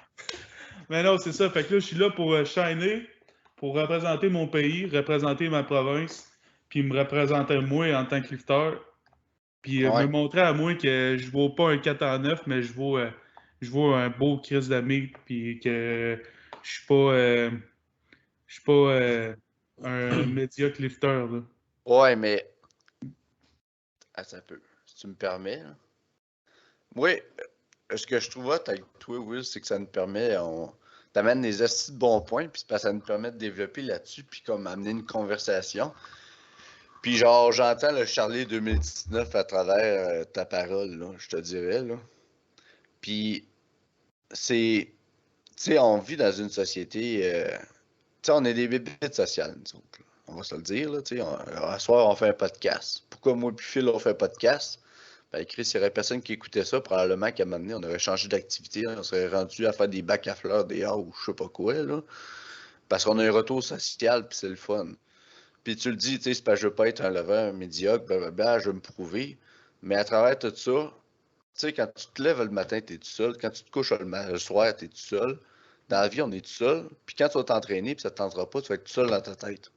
Mais non, c'est ça. Fait que là, je suis là pour shiner, pour représenter mon pays, représenter ma province, puis me représenter moi en tant que lifter. Puis me Ouais. montrer à moi que je vaux pas un 4 en 9, mais je vaux un beau Chris de meat, puis que je suis pas un médiocre lifter. Là. Ouais, mais. Ah, ça peut. Si tu me permets. Là. Oui, ce que je trouve avec toi, Will, c'est que ça nous permet. On t'amène des astuces de bons points, puis ça nous permet de développer là-dessus, puis comme amener une conversation. Puis genre, j'entends le Charlie 2019 à travers ta parole, là, je te dirais, là. Puis, c'est. Tu sais, on vit dans une société. Tu sais, on est des bébites sociales, nous autres. Là. On va se le dire, là. Tu sais, à soir, on fait un podcast. Pourquoi moi et Phil, on fait un podcast? Ben, Chris, il n'y aurait personne qui écoutait ça. Probablement qu'à un moment donné, on aurait changé d'activité. On serait rendu à faire des bacs à fleurs, des arts ou je sais pas quoi, là. Parce qu'on a un retour social, puis c'est le fun. Puis tu le dis, tu sais, c'est pas je veux pas être un lever médiocre, blablabla, je veux me prouver. Mais à travers tout ça, tu sais, quand tu te lèves le matin, tu es tout seul. Quand tu te couches le soir, tu es tout seul. Dans la vie, on est tout seul. Puis quand tu vas t'entraîner, puis ça ne te tentera pas, tu vas être tout seul dans ta tête.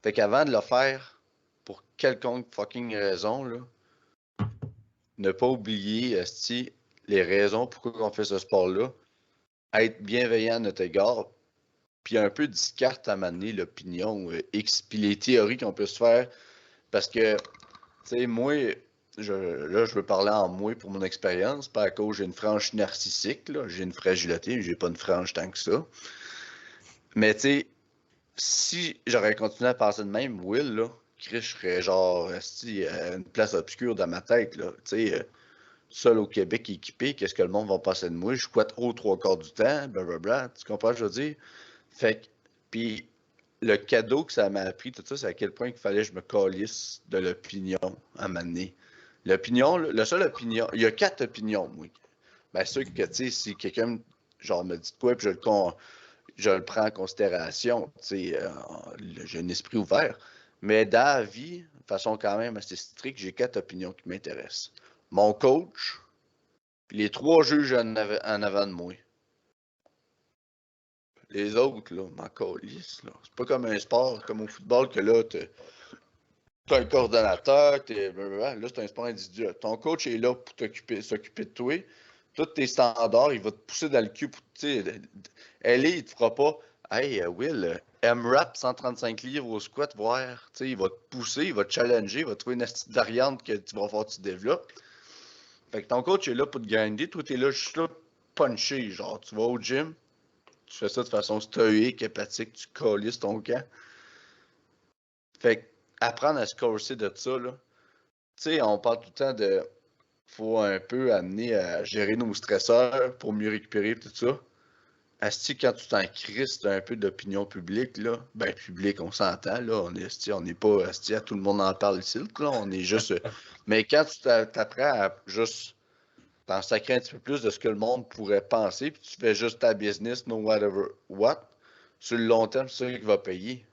Fait qu'avant de le faire, pour quelconque fucking raison, là, ne pas oublier, esti, les raisons pourquoi on fait ce sport-là. Être bienveillant à notre égard. Puis un peu discarte à m'amener l'opinion X, puis les théories qu'on peut se faire. Parce que, tu sais, moi, là, je veux parler en moi pour mon expérience, pas à cause j'ai une frange narcissique, là. J'ai une fragilité, j'ai pas une frange tant que ça. Mais, tu sais, si j'aurais continué à penser de même, Will, là, Chris, je serais genre, esti, à une place obscure dans ma tête, là. Tu sais, seul au Québec équipé, qu'est-ce que le monde va passer de moi? Je squatte haut 3/4 du temps, blablabla. Tu comprends ce que je veux dire? Fait que, puis le cadeau que ça m'a appris, tout ça, c'est à quel point il fallait que je me calisse de l'opinion à m'amener. L'opinion, la seule opinion, il y a 4 opinions, moi. Bien sûr que, tu sais, si quelqu'un, genre, me dit quoi, puis je le prends en considération, tu sais, j'ai un esprit ouvert. Mais dans la vie, de façon quand même assez stricte, j'ai 4 opinions qui m'intéressent. Mon coach, puis les 3 juges en avant de moi. Les autres, là, m'en calisse, là. C'est pas comme un sport, comme au football, que là, t'as un coordonnateur, là, c'est un sport individuel. Ton coach est là pour s'occuper de toi. Tous tes standards, il va te pousser dans le cul pour, tu sais, il te fera pas, hey, Will, M-Rap 135 livres au squat, voir, tu sais, il va te pousser, il va te challenger, il va te trouver une astuce variante que tu vas faire, tu développes. Fait que ton coach est là pour te grinder, toi, t'es là juste là pour puncher, genre, tu vas au gym, tu fais ça de façon stoïque, hépatique, tu calisses ton camp. Fait que, apprendre à se corser de ça, là. Tu sais, on parle tout le temps de. Faut un peu amener à gérer nos stresseurs pour mieux récupérer tout ça. Asti, quand tu t'en crises, t'as un peu d'opinion publique, là. Ben, public, on s'entend, là. On n'est pas, asti, à tout le monde en parle ici, là. On est juste. Mais quand tu t'apprends à juste t'en sacrer un petit peu plus de ce que le monde pourrait penser, puis tu fais juste ta business, no whatever what, sur le long terme, c'est ça qui va payer.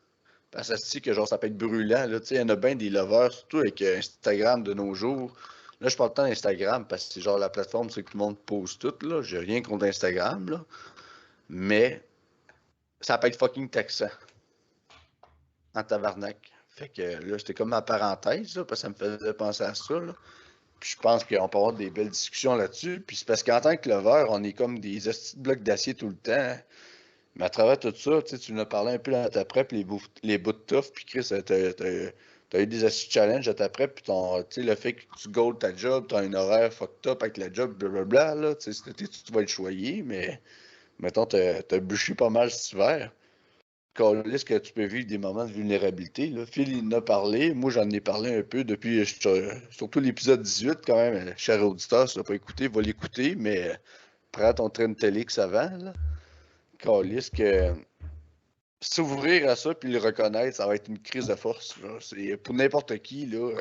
Parce que c'est que genre ça peut être brûlant. Là, il y en a bien des lovers, surtout avec Instagram de nos jours. Là, je parle tant d'Instagram parce que c'est genre la plateforme, c'est que tout le monde pose tout. Là. J'ai rien contre Instagram. Là. Mais ça peut être fucking taxant. En tabarnak. Fait que là, c'était comme ma parenthèse, là, parce que ça me faisait penser à ça. Là. Puis je pense qu'on peut avoir des belles discussions là-dessus. Puis c'est parce qu'en tant que lover, on est comme des petits blocs d'acier tout le temps. Mais à travers tout ça, tu nous as parlé un peu dans ta prep, les bouts de tough, puis Chris, t'as eu des astuces challenge à ta prep, puis le fait que tu goals ta job, t'as un horaire fucked up avec la job, blablabla, là, tu vas être choyé, mais mettons, t'as bûché pas mal cet hiver. Est-ce que tu peux vivre des moments de vulnérabilité, là? Phil, il en a parlé, moi j'en ai parlé un peu depuis, surtout l'épisode 18, quand même, cher auditeur, si tu l'as pas écouté, va l'écouter, mais prends ton train de Télix avant, là. Calisse que s'ouvrir à ça puis le reconnaître, ça va être une crise de force. Là. C'est pour n'importe qui. Là.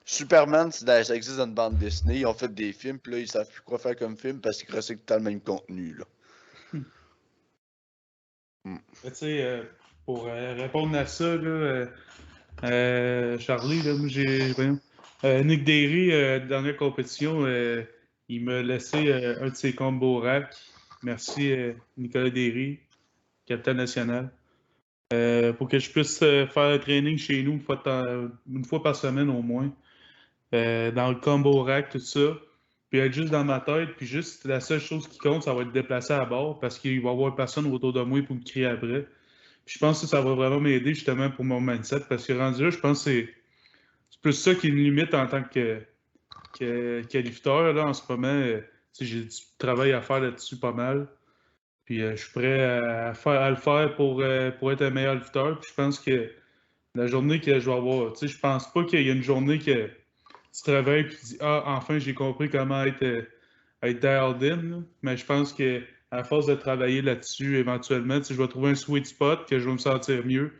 Superman, ça existe dans une bande dessinée. Ils ont fait des films, puis là, ils savent plus quoi faire comme film parce qu'ils recyclent tout le même contenu. Là. Tu sais, pour répondre à ça, là, Charlie, là, moi, Nick Derry, dernière compétition, il m'a laissé un de ses combos rack. Merci, Nicolas Derry, capitaine national. Pour que je puisse faire un training chez nous une fois par semaine au moins. Dans le combo rack, tout ça. Puis être juste dans ma tête, puis juste la seule chose qui compte, ça va être déplacé à bord parce qu'il va y avoir personne autour de moi pour me crier après. Puis je pense que ça va vraiment m'aider justement pour mon mindset parce que rendu là, je pense que c'est plus ça qui me limite en tant que lifteur. Là, en ce moment, j'ai du travail à faire là-dessus pas mal. Puis je suis prêt à le faire pour être un meilleur lifteur. Puis je pense que la journée que je vais avoir, je pense pas qu'il y a une journée que tu te réveilles et tu dis ah, enfin, j'ai compris comment être dialed in. Là. Mais je pense que à force de travailler là-dessus, éventuellement, je vais trouver un sweet spot, que je vais me sentir mieux,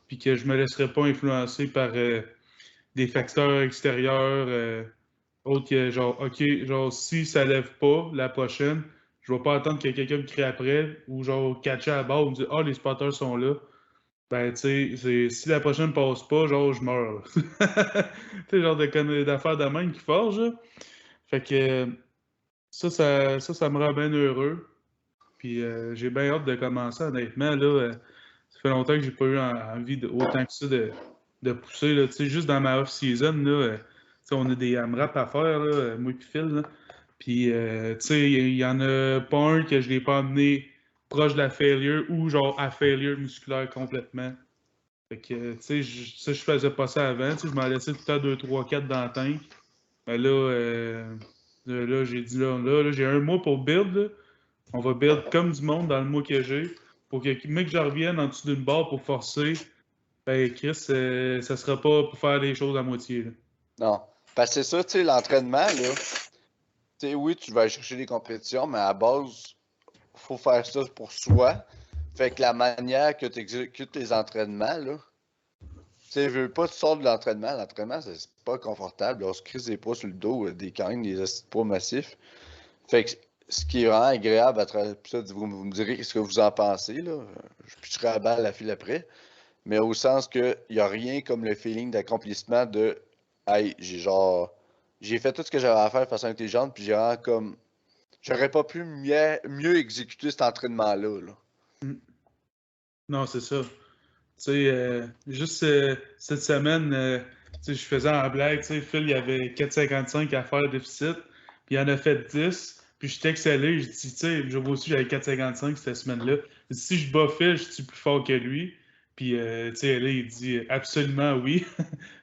puis que je me laisserai pas influencer par des facteurs extérieurs autres que genre, OK, genre, si ça lève pas la prochaine, je vais pas attendre que quelqu'un me crie après ou genre catcher à la barre ou me dire ah, les spotters sont là. Ben, tu sais, si la prochaine passe pas, genre, je meurs. Tu sais, genre d'affaires de même qui forge. Là. Fait que ça me rend bien heureux. Puis j'ai bien hâte de commencer, honnêtement. Là, ça fait longtemps que j'ai pas eu envie autant que ça de pousser. Là. Tu sais, juste dans ma off-season, là, on a des AMRAP à faire, là, moi et Phil. Là. Puis, tu sais, il y en a pas un que je l'ai pas amené proche de la failure ou genre à failure musculaire complètement. Fait que, tu sais, je faisais pas ça avant. Tu sais, je m'en laissais tout le temps 2, 3, 4 dans le tank. Mais là, j'ai dit, là j'ai un mois pour build. Là. On va build comme du monde dans le mois que j'ai. Pour que, mec, que je revienne en dessous d'une barre pour forcer, ben, Chris, ça sera pas pour faire les choses à moitié. Là. Non. Parce que c'est ça, tu sais, l'entraînement, là. Tu sais, oui, tu vas aller chercher des compétitions, mais à la base, faut faire ça pour soi. Fait que la manière que tu exécutes tes entraînements, là, tu sais, je veux pas, tu sors de l'entraînement. L'entraînement, c'est pas confortable. On se crise des poids sur le dos, des cannes, des poids massifs. Fait que ce qui est vraiment agréable à travers ça, vous me direz ce que vous en pensez, là. Je pitcherai la balle à la file après. Mais au sens que il n'y a rien comme le feeling d'accomplissement de hey, j'ai fait tout ce que j'avais à faire de façon intelligente, puis j'ai vraiment comme j'aurais pas pu mieux exécuter cet entraînement-là. Là. Non, c'est ça. Tu sais, juste cette semaine, tu sais, je faisais en blague, tu sais, Phil, il y avait 4,55 à faire de déficit, puis il en a fait 10, puis je excellé, je dis, tu sais, je vois aussi, j'avais 4,55 cette semaine-là. Si je bats Phil, je suis plus fort que lui. Puis, tu sais, là, il dit absolument oui.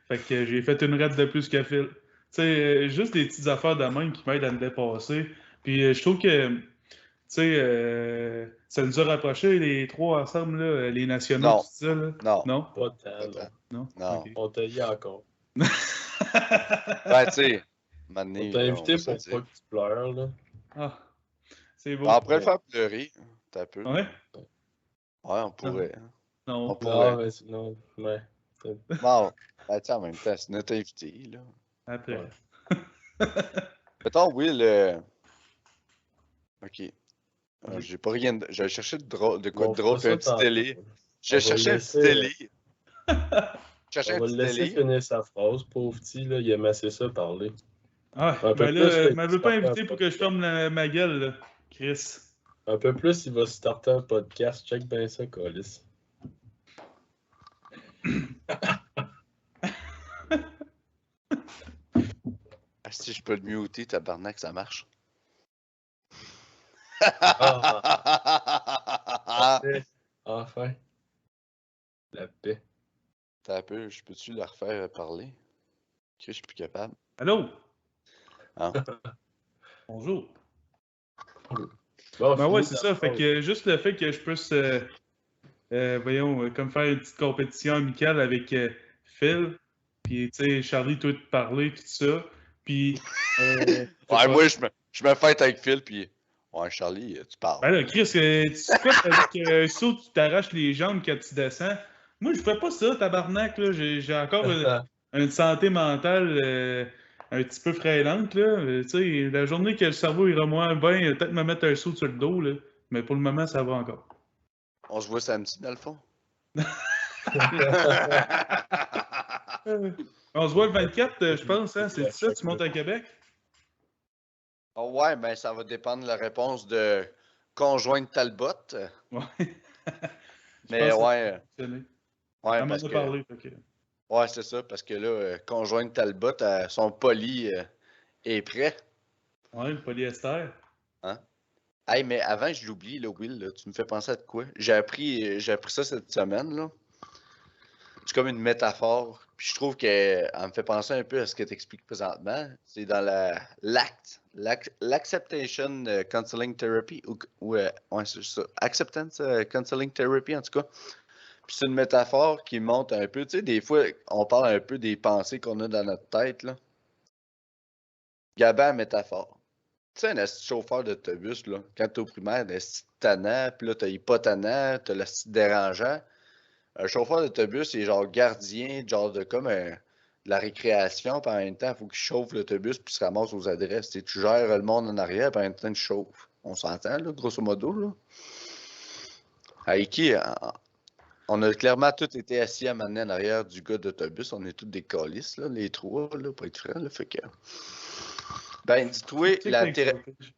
Fait que j'ai fait une rep de plus que Phil. Tu sais, juste des petites affaires de même qui m'aident à me dépasser. Puis, je trouve que, tu sais, ça nous a rapprochés les trois ensemble, là, les nationaux, Non. tout ça, là. Non. Non? Pas tant, Attends. Non? Non. Ok. On t'a eu encore. Ben, tu sais, On maintenant, t'a là, on invité va se pour le pas dire. que tu pleures, là. Ah, c'est beau. On pourrait le faire pleurer. T'as un peu. Ouais? Ouais, on pourrait. Non. On Non, pourrait. mais sinon, ouais. Bon, ben, tu sais, en même temps, c'est notre invité, là. Après. Ouais. Mettons, Will, ok. J'ai pas rien. J'ai cherché de quoi Bon, on de drôle, fera puis un ça petit tantôt. délai. On J'ai va le cherché un petit laisser, délai. J'ai cherché on un va le petit laisser délai. finir sa phrase, pauvre petit, là. Il aime assez ça parler. Ah, Un peu ben plus, là, là, tu il va m'avais pas starter un invité pour que je podcast. ferme ma gueule, là, Chris. Un peu plus, il va starter un podcast. Check bien ça, Colis. Ah, si je peux le muter, tabarnak, ça marche. Ah, la paix. Enfin. La paix. T'as un peu, je peux-tu le refaire parler? Que je suis plus capable. Allô? Hein? Bonjour. Bon, Ben ouais, finis c'est ta ça. Fait phrase. que juste le fait que je puisse, voyons, comme faire une petite compétition amicale avec Phil, puis tu sais, Charlie, toi, te parler, tout ça. Puis, c'est Ouais, quoi? moi, je me fête avec Phil, puis. Ouais, Charlie, tu parles. Ben là, Chris, tu squattes avec un saut, tu t'arraches les jambes quand tu descends. Moi, je fais pas ça, tabarnak, là. J'ai encore une santé mentale un petit peu frêlante, là. Tu sais, la journée que le cerveau ira moins bien, peut-être me mettre un saut sur le dos, là. Mais pour le moment, ça va encore. On se voit samedi, dans le fond. On se voit le 24, je pense, hein? C'est ça, tu montes à Québec? Oh, ouais, ben, ça va dépendre de la réponse de conjointe Talbot. Ouais. Je Mais pense que ça ouais, va fonctionner. ouais, Elle m'en parce a que. parlé, fait que... Ouais, c'est ça, parce que là, conjointe Talbot, son poli est prêt. Ouais, le polyester. Hein? Hey, mais avant, je l'oublie, là, Will, là, tu me fais penser à de quoi? J'ai appris ça cette semaine, là. C'est comme une métaphore. Puis je trouve qu'elle me fait penser un peu à ce que tu expliques présentement. C'est dans l'acceptation counseling therapy. Ouais, c'est ça. Acceptance counseling therapy, en tout cas. Puis c'est une métaphore qui montre un peu. Tu sais, des fois, on parle un peu des pensées qu'on a dans notre tête, là. Gabin, métaphore. Tu sais, un esti chauffeur d'autobus, là, quand t'es au primaire, un esti tannant, puis là, t'as hypotannant, t'as l'esti dérangeant. Un chauffeur d'autobus, c'est genre gardien, genre de comme de la récréation, puis en même temps, il faut qu'il chauffe l'autobus puis se ramasse aux adresses. Tu sais, tu gères le monde en arrière, puis en même temps, tu chauffes. On s'entend, là, grosso modo, là. À Iki, on a clairement tous été assis à m'amener en arrière du gars d'autobus. On est tous des calices, là, les trois, là, pour être franc, là. Fait que. Ben, dis-toi, Tu sais que t'as explosé.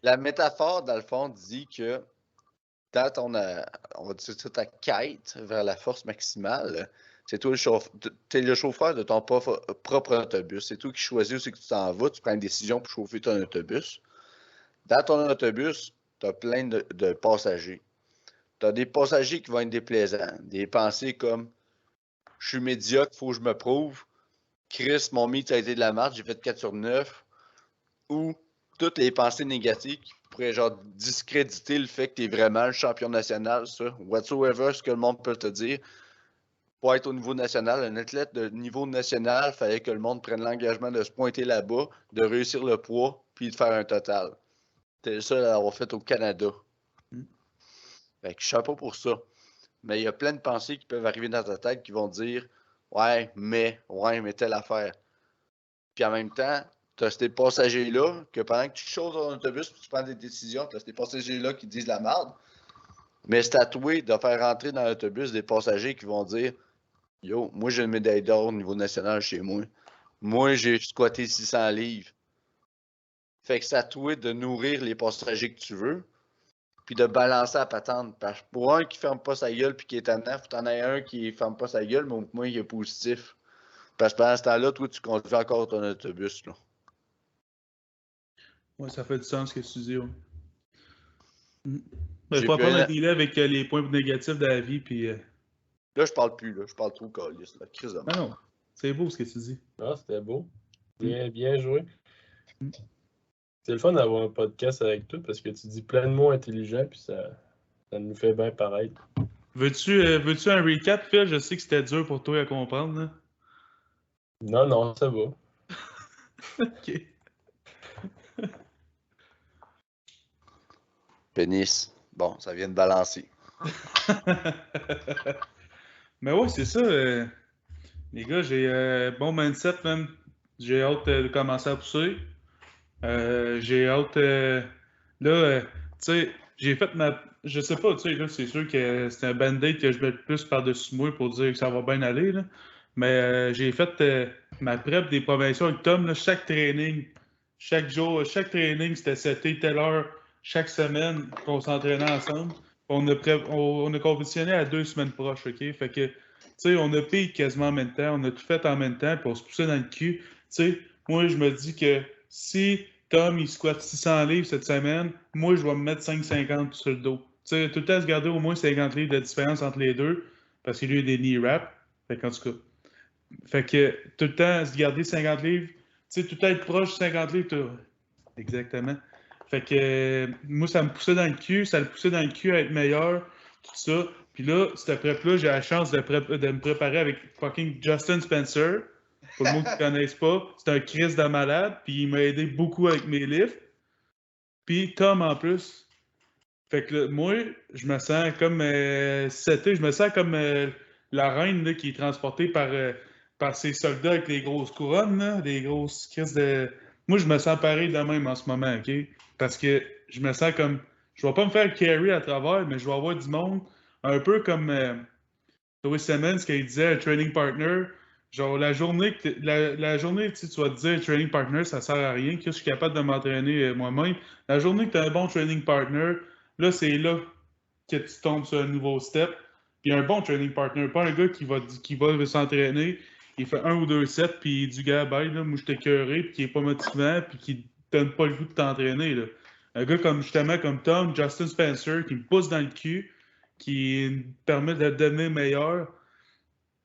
la métaphore, dans le fond, dit que dans ton, on va dire ça, ta quête vers la force maximale, c'est toi t'es le chauffeur de ton propre autobus. C'est toi qui choisis où c'est que tu t'en vas. Tu prends une décision pour chauffer ton autobus. Dans ton autobus, tu as plein de passagers. Tu as des passagers qui vont être déplaisants. Des pensées comme je suis médiocre, il faut que je me prouve. Chris, mon mythe a été de la merde, j'ai fait 4 sur 9. Ou toutes les pensées négatives qui pourraient genre discréditer le fait que tu es vraiment le champion national, ça. Whatsoever, ce que le monde peut te dire. pour être au niveau national. Un athlète de niveau national, il fallait que le monde prenne l'engagement de se pointer là-bas, de réussir le poids, puis de faire un total. C'était le seul à l'avoir fait au Canada. Fait que chapeau pour ça. Mais il y a plein de pensées qui peuvent arriver dans ta tête qui vont dire ouais, mais telle affaire. Puis en même temps, tu as ces passagers-là que pendant que tu choses dans l'autobus et tu prends des décisions, tu as ces passagers-là qui disent la merde. Mais c'est à toi de faire rentrer dans l'autobus des passagers qui vont dire yo, moi j'ai une médaille d'or au niveau national chez moi. Moi, j'ai squatté 600 livres. Fait que c'est à toi de nourrir les passagers que tu veux, puis de balancer la patente. Parce que pour un qui ferme pas sa gueule puis qui est tannant, faut t'en aies un qui ferme pas sa gueule, mais au moins il est positif. Parce que pendant ce temps-là, toi, tu conduis encore ton autobus. Là. Ouais, ça fait du sens ce que tu dis. Ouais. Il J'ai faut plus apprendre à rien dealer avec les points négatifs de la vie. Puis, Là, je parle plus. Là. Je parle trop calice. La crise de ah non, c'est beau ce que tu dis. Ah, c'était beau. Bien joué. Mm. C'est le fun d'avoir un podcast avec toi parce que tu dis plein de mots intelligents puis ça nous fait bien pareil. Veux-tu un recap, Phil? Je sais que c'était dur pour toi à comprendre. Là. Non, ça va. OK. pénis. Bon, ça vient de balancer. Mais ouais, c'est ça. Les gars, j'ai bon mindset même. J'ai hâte de commencer à pousser. J'ai hâte. Là, tu sais, j'ai fait ma. Je sais pas, tu sais, là, c'est sûr que c'est un band-aid que je mets le plus par-dessus moi pour dire que ça va bien aller, là. Mais j'ai fait ma prep des provinciaux avec Tom, là, chaque training, chaque jour, chaque training, c'était seté telle heure, chaque semaine qu'on s'entraînait ensemble. On a compétitionné à 2 semaines proches, OK? Fait que, tu sais, on a payé quasiment en même temps, on a tout fait en même temps, puis on se poussait dans le cul. Tu sais, moi, je me dis que si Tom, il squatte 600 livres cette semaine, moi, je vais me mettre 5,50 sur le dos. Tu sais, tout le temps se garder au moins 50 livres de différence entre les deux, parce qu'il y a eu des knee wraps. Fait qu'en tout cas, fait que tout le temps se garder 50 livres, tu sais, tout le temps être proche de 50 livres, exactement. Fait que moi, ça me poussait dans le cul, ça le poussait dans le cul à être meilleur, tout ça. Puis là, cette prep-là, j'ai la chance de me préparer avec fucking Justin Spencer. Pour le monde qui ne connaisse pas, c'est un Chris de malade, puis il m'a aidé beaucoup avec mes livres. Puis Tom en plus. Fait que là, moi, je me sens comme je me sens comme la reine là, qui est transportée par ses soldats avec les grosses couronnes, là, les grosses crises de. Moi, je me sens pareil de même en ce moment, OK? Parce que je me sens comme. Je vais pas me faire carry à travers, mais je vais avoir du monde un peu comme Louis Simmons, qu'il disait training partner. Genre, la journée, la journée tu vas te dire training partner, ça sert à rien, que je suis capable de m'entraîner moi-même. La journée que tu as un bon training partner, là, c'est là que tu tombes sur un nouveau step. Puis un bon training partner, pas un gars qui va s'entraîner, il fait 1 ou 2 sets, puis du gars, bye, là, moi je t'ai écœuré, puis qui est pas motivant, puis qui te donne pas le goût de t'entraîner. Là. Un gars comme justement comme Tom, Justin Spencer, qui me pousse dans le cul, qui me permet de devenir meilleur.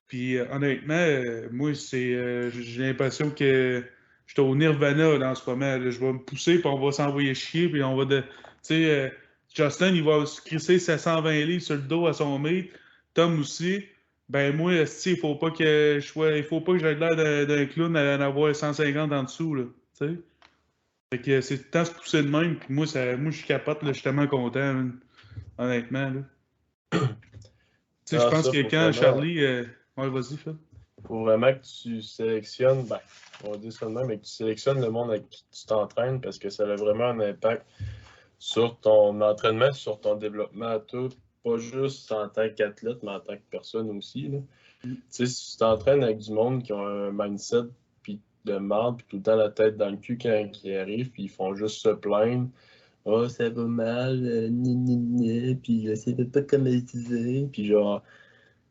Puis honnêtement, moi, j'ai l'impression que je suis au Nirvana là, en ce moment. Là. Je vais me pousser, puis on va s'envoyer chier, puis on va tu sais, Justin, il va se crisser 720 livres sur le dos à son mate. Tom aussi. Ben moi, il faut pas que il faut pas que j'aie l'air d'un clown à en avoir 150 en dessous, là. Tu sais? Fait que c'est tout le temps se pousser de même, puis moi, je suis capote, là, je suis tellement content, man. Honnêtement, là. Tu sais, je Ah, pense ça, que quand Charlie. Ouais, vas-y, Phil. faut vraiment que tu sélectionnes, ben, on va dire ça de même, mais que tu sélectionnes le monde avec qui tu t'entraînes parce que ça a vraiment un impact sur ton entraînement, sur ton développement à tout, pas juste en tant qu'athlète, mais en tant que personne aussi. Là. Tu sais, si tu t'entraînes avec du monde qui ont un mindset puis de merde, puis tout le temps la tête dans le cul quand ils arrivent, puis ils font juste se plaindre. Oh, ça va mal, puis je sais pas comment utiliser, puis genre,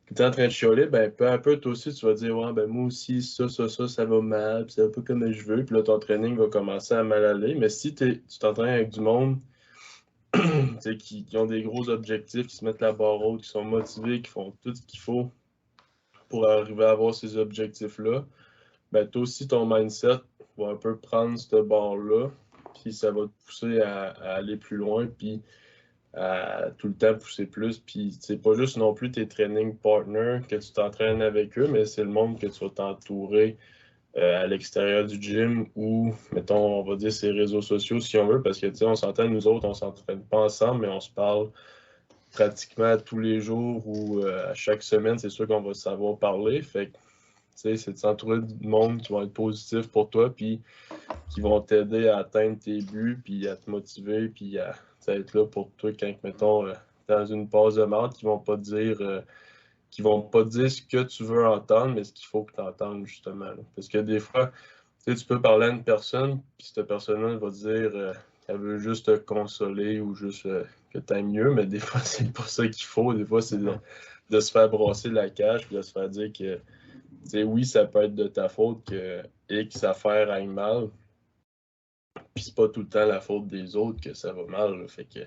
quand t'es en train de chialer, ben peu à peu, toi aussi, tu vas dire, ouais, ben moi aussi, ça va mal, puis c'est un peu comme je veux, puis là, ton training va commencer à mal aller. Mais si tu t'entraînes avec du monde qui ont des gros objectifs, qui se mettent la barre haute, qui sont motivés, qui font tout ce qu'il faut pour arriver à avoir ces objectifs-là, ben toi aussi, ton mindset va un peu prendre cette barre-là, puis ça va te pousser à aller plus loin, puis à tout le temps pousser plus. Puis c'est pas juste non plus tes training partners que tu t'entraînes avec eux, mais c'est le monde que tu vas t'entourer à l'extérieur du gym ou, mettons, on va dire ses réseaux sociaux si on veut, parce que, tu sais, on s'entend, nous autres, on s'entraîne pas ensemble, mais on se parle pratiquement tous les jours ou à chaque semaine, c'est sûr qu'on va savoir parler. Fait que, tu sais, c'est de s'entourer de monde qui vont être positifs pour toi, puis qui vont t'aider à atteindre tes buts, puis à te motiver, puis à être là pour toi quand, mettons, dans une pause de merde, qui vont pas te dire ce que tu veux entendre, mais ce qu'il faut que tu entendes, justement. Là. Parce que des fois, tu peux parler à une personne, puis cette personne-là va dire qu'elle veut juste te consoler ou juste que tu ailles mieux, mais des fois, c'est pas ça qu'il faut. Des fois, c'est de se faire brasser la cage, puis de se faire dire que, oui, ça peut être de ta faute que X affaire aille mal, puis c'est pas tout le temps la faute des autres que ça va mal. Là. Fait que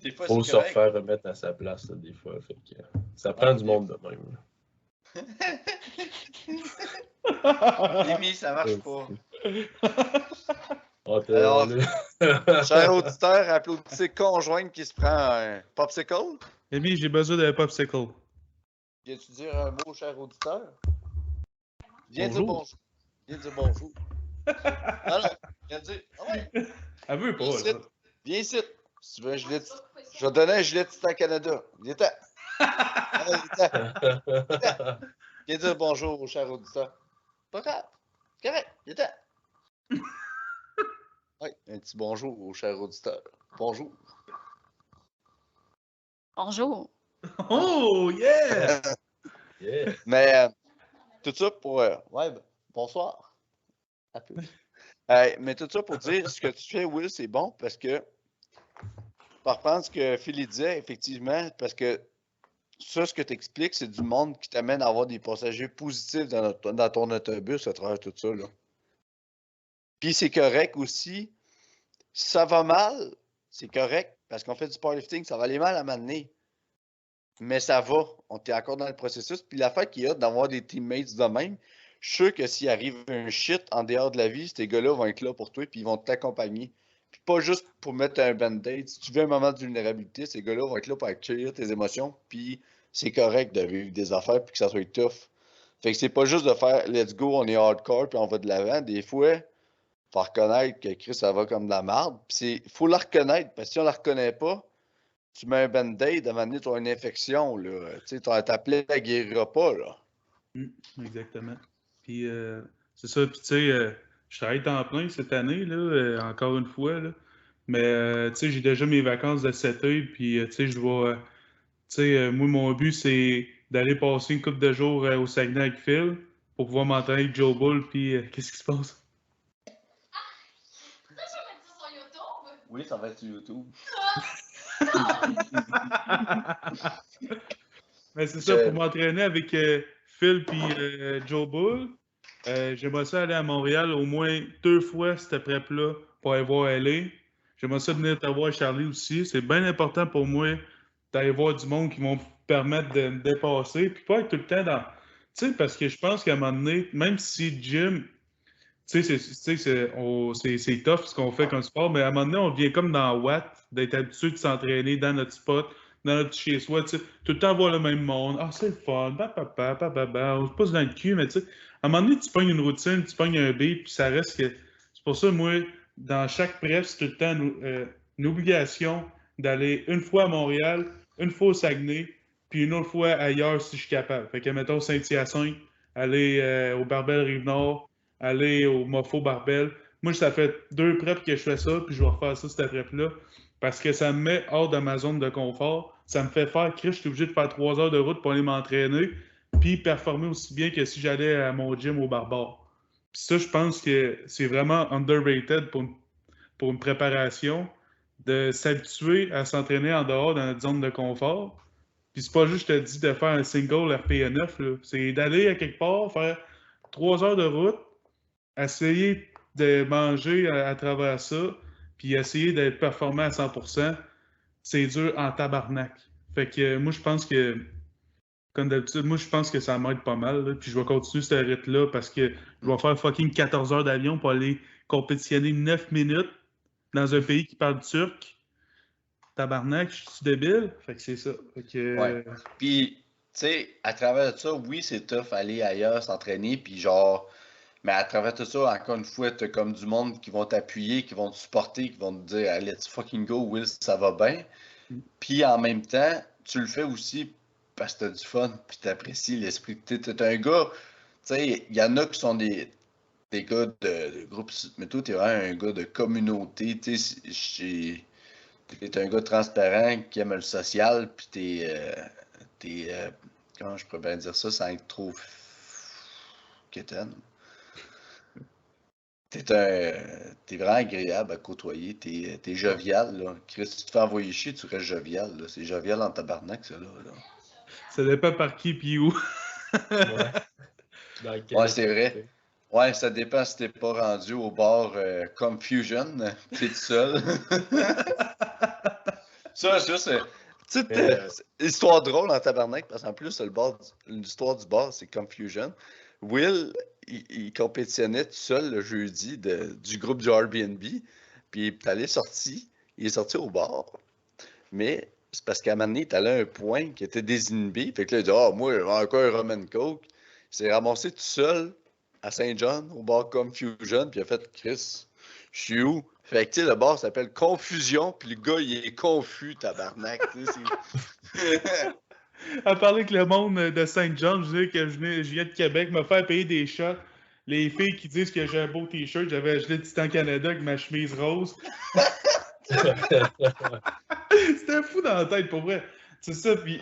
des fois, faut se refaire remettre à sa place, là, des fois. Fait que ça prend du monde de même. Amy, ça marche pas. Alors, cher auditeur, applaudissez conjointe qui se prend un popsicle. Amy, j'ai besoin d'un popsicle. Viens-tu dire un mot, cher auditeur? Viens bonjour. dire bonjour. Viens dire bonjour. Alors, viens dire. Ah ouais. Elle veut pas. Viens ici. Si tu veux un gilet, je vais te donner un gilet de Titan Canada. Viens-t'en. Viens dire bonjour, cher auditeur. Pas grave. C'est correct. Viens-t'en. Oui, un petit bonjour au cher auditeur. Bonjour. Bonjour. Oh, yeah! Yeah. Mais tout ça pour... ouais, bonsoir. À plus. Mais tout ça pour dire, ce que tu fais, Will, c'est bon parce que, par reprendre ce que Philly disait, effectivement, parce que ça, ce que tu expliques, c'est du monde qui t'amène à avoir des passagers positifs dans ton autobus à travers tout ça. Là. Puis c'est correct aussi. Si ça va mal, c'est correct parce qu'on fait du powerlifting, ça va aller mal à m'amener. Mais ça va. On est encore dans le processus. Puis l'affaire qu'il y a d'avoir des teammates de même, je suis sûr que s'il arrive un shit en dehors de la vie, ces gars-là vont être là pour toi puis ils vont t'accompagner. Puis pas juste pour mettre un band-aid. Si tu veux un moment de vulnérabilité, ces gars-là vont être là pour accueillir tes émotions. Puis c'est correct de vivre des affaires puis que ça soit tough. Fait que c'est pas juste de faire let's go, on est hardcore puis on va de l'avant. Des fois, faut reconnaître que Chris, ça va comme de la merde. Puis faut la reconnaître parce que si on la reconnaît pas, tu mets un band-aid, à un moment donné, tu as une infection. Là. Tu sais, ta plaie ne guérira pas. Là. Exactement. Puis c'est ça. Puis tu sais, je travaille temps plein cette année, là, encore une fois. Là. Mais tu sais, j'ai déjà mes vacances de cet été. Puis tu sais, je vais. Tu sais, moi, mon but, c'est d'aller passer une couple de jours au Saguenay avec Phil pour pouvoir m'entraîner avec Joe Bull. Puis qu'est-ce qui se passe? Oui, ça va être sur YouTube. Mais c'est ça, pour m'entraîner avec Phil et Joe Bull, j'aimerais ça aller à Montréal au moins 2 fois cette prep-là pour aller voir LA. J'aimerais ça venir te voir Charlie aussi. C'est bien important pour moi d'aller voir du monde qui vont me permettre de me dépasser. Puis pas être tout le temps dans. Tu sais, parce que je pense qu'à un moment donné, même si le gym, tu sais, c'est tough ce qu'on fait comme sport, mais à un moment donné, on vient comme dans Watt, d'être habitué de s'entraîner dans notre spot, dans notre chez-soi, tu sais, tout le temps voir le même monde. Ah, c'est le fun, on se pose dans le cul, mais tu sais, à un moment donné, tu pognes une routine, tu pognes un beat, puis ça reste que. C'est pour ça, moi, dans chaque prep, c'est tout le temps une obligation d'aller une fois à Montréal, une fois au Saguenay, puis une autre fois ailleurs si je suis capable. Fait que, mettons, Saint-Hyacinthe, aller au Barbel Rive-Nord, aller au Mofo Barbel. Moi, ça fait 2 preps que je fais ça, puis je vais refaire ça, cette prep-là, parce que ça me met hors de ma zone de confort. Ça me fait faire, Chris, je suis obligé de faire 3 heures de route pour aller m'entraîner, puis performer aussi bien que si j'allais à mon gym au Barbare. Puis ça, je pense que c'est vraiment underrated pour une préparation, de s'habituer à s'entraîner en dehors de notre zone de confort. Puis c'est pas juste, je te dis, de faire un single RPE9, là. C'est d'aller à quelque part, faire 3 heures de route, essayer de manger à travers ça, puis essayer d'être performant à 100%, c'est dur en tabarnak. Fait que moi, je pense que, comme d'habitude, moi, je pense que ça m'aide pas mal. Là, puis je vais continuer cette rythme-là parce que je vais faire fucking 14 heures d'avion pour aller compétitionner 9 minutes dans un pays qui parle turc. tabarnak, je suis débile. Fait que c'est ça. Fait que, Ouais. Puis, tu sais, à travers ça, oui, c'est tough aller ailleurs, s'entraîner, puis genre, mais à travers tout ça, encore une fois, t'as comme du monde qui vont t'appuyer, qui vont te supporter, qui vont te dire, hey, let's fucking go, Will, ça va bien. Puis en même temps, tu le fais aussi parce que t'as du fun, puis t'apprécies l'esprit. T'es un gars, tu sais, il y en a qui sont des gars de groupe, mais toi, t'es vraiment un gars de communauté, tu sais, t'es un gars transparent qui aime le social, puis comment je pourrais bien dire ça sans être trop quétaine. T'es vraiment agréable à côtoyer, t'es jovial, là. Chris, si tu te fais envoyer chier, tu restes jovial, là. C'est jovial en tabarnak, ça, là. ça dépend par qui puis où. Ouais. Dans quel Ouais, c'est vrai. état? Ouais, ça dépend si t'es pas rendu au bar Confusion, pis t'es tout seul. Ça, c'est. Tu sais, histoire drôle en tabarnak, parce qu'en plus, l'histoire du bar, c'est Confusion. Will, il compétitionnait tout seul le jeudi du groupe du Airbnb, puis il est sorti au bar, mais c'est parce qu'à un moment donné, il est allé à un point qui était désinhibé, fait que là, il dit « Ah, moi, encore un rum and coke ». Il s'est ramassé tout seul à Saint-John, au bar Confusion, puis il a fait « Chris, je suis où? » Fait que, tu sais, le bar s'appelle Confusion, puis le gars, il est confus, tabarnak, tu sais, À parler que le monde de Saint-Jean, je disais que je viens de Québec, me faire payer des shots. Les filles qui disent que j'ai un beau t-shirt, j'avais acheté le Titan Canada avec ma chemise rose. C'était fou dans la tête, pour vrai. C'est ça, puis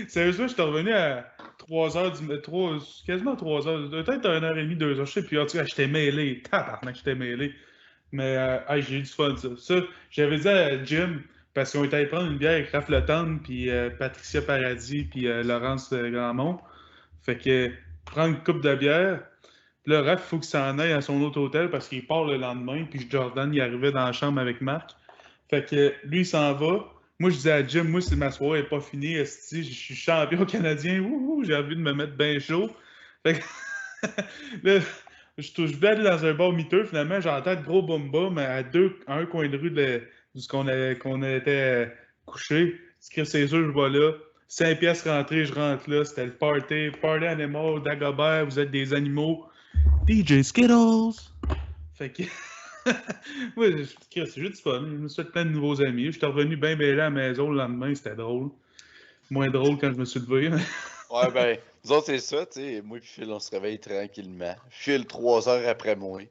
sérieusement, j'étais revenu à 3h quasiment 3h, peut-être 1h30, 2h, je sais plus. En tout cas, j'étais mêlé. Tabarnak, j'étais mêlé. Mais hey, j'ai eu du fun, ça. Ça, j'avais dit à Jim, parce qu'on était allé prendre une bière avec Raph Le Tendre, puis Patricia Paradis, puis Laurence Grandmont. Fait que prendre une coupe de bière. Puis là, Raph, il faut qu'il s'en aille à son autre hôtel parce qu'il part le lendemain. Puis Jordan, il arrivait dans la chambre avec Marc. Fait que lui, il s'en va. Moi, je disais à Jim, moi, ma soirée n'est pas finie. Esti, je suis champion canadien. Ouh, j'ai envie de me mettre bien chaud. Fait que là, je vais aller dans un bar miteux. Finalement, j'entends de gros boom-boom à un coin de rue de ce qu'on était couché. C'est sûr, je vais là. 5 piastres rentrées, je rentre là. C'était le party. Party animal, Dagobert, vous êtes des animaux. DJ Skittles! Fait que. Ouais, c'est juste fun. Je me suis fait plein de nouveaux amis. Je suis revenu bien bêlé à la maison le lendemain, c'était drôle. Moins drôle quand je me suis levé. Ouais, ben, nous autres, c'est ça, tu sais. Moi, puis Phil, on se réveille tranquillement. Phil, 3 heures après moi.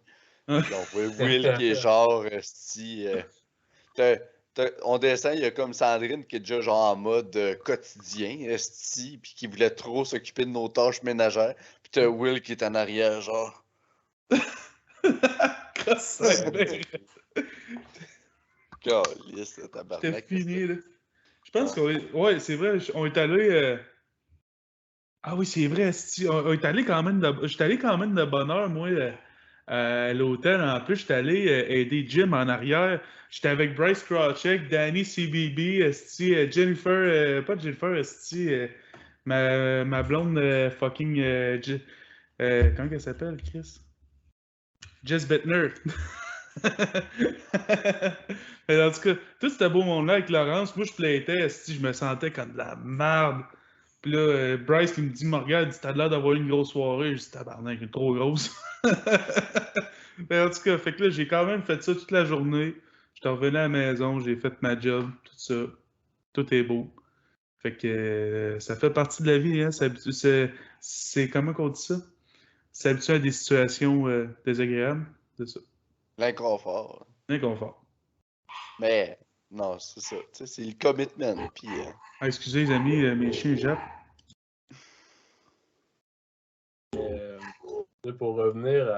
Puis on voit Will qui est genre, on descend, il y a comme Sandrine qui est déjà genre en mode quotidien, esti, puis qui voulait trop s'occuper de nos tâches ménagères. Puis t'as Will qui est en arrière, genre. Calisse, C'était tabarnak. fini, là. Je pense qu'on est. Ouais, c'est vrai, on est allé. Ah oui, c'est vrai, on est allé quand même j'étais allé quand même de bonne heure, moi, à l'hôtel. En plus, j'étais allé aider Jim en arrière. J'étais avec Bryce Krawcheck, Danny CBB, Jennifer, pas Jennifer, ma blonde fucking. Comment elle s'appelle, Chris? Jess Bettner. Mais en tout cas, tout ce beau monde-là avec Laurence, moi je plaitais, je me sentais comme de la merde. Puis là, Bryce il me dit, Morgane, t'as l'air d'avoir une grosse soirée. Je dis, tabarnak, elle est trop grosse. Mais en tout cas, fait que là, j'ai quand même fait ça toute la journée. J'étais revenu à la maison, j'ai fait ma job, tout ça. Tout est beau. Fait que ça fait partie de la vie, hein. C'est comment qu'on dit ça? S'habituer à des situations désagréables, c'est ça. L'inconfort. Inconfort. Mais, non, c'est ça. Tu sais, c'est le commitment. Puis. Ah, excusez les amis, mes chiens jappent. Pour revenir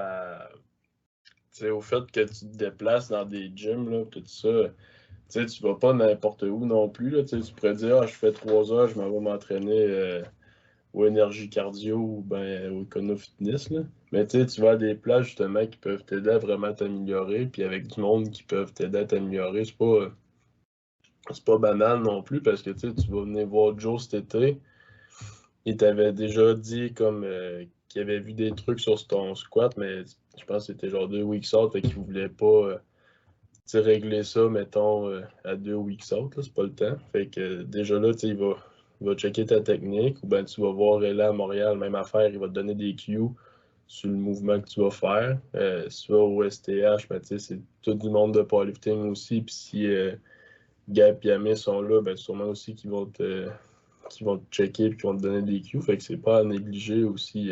au fait que tu te déplaces dans des gyms, là, tout ça, tu vas pas n'importe où non plus. Là, tu pourrais dire, je fais 3 heures, je m'en vais m'entraîner au énergie cardio ou ben, au Econo Fitness. Là. Mais tu vas à des places justement qui peuvent t'aider à vraiment t'améliorer, puis avec du monde qui peuvent t'aider à t'améliorer. C'est pas banal non plus parce que tu vas venir voir Joe cet été. Il t'avait déjà dit comme qu'il avait vu des trucs sur ton squat, mais je pense que c'était genre 2 weeks out, fait qu'il voulait pas régler ça, mettons, à 2 weeks out, là, c'est pas le temps. Fait que déjà là, il va checker ta technique, ou ben tu vas voir là à Montréal, même affaire, il va te donner des cues sur le mouvement que tu vas faire. Si tu vas au STH, ben, c'est tout du monde de powerlifting aussi, puis si Gab et Amé sont là, ben sûrement aussi qu'ils vont te checker et qu'ils vont te donner des cues. Fait que c'est pas à négliger aussi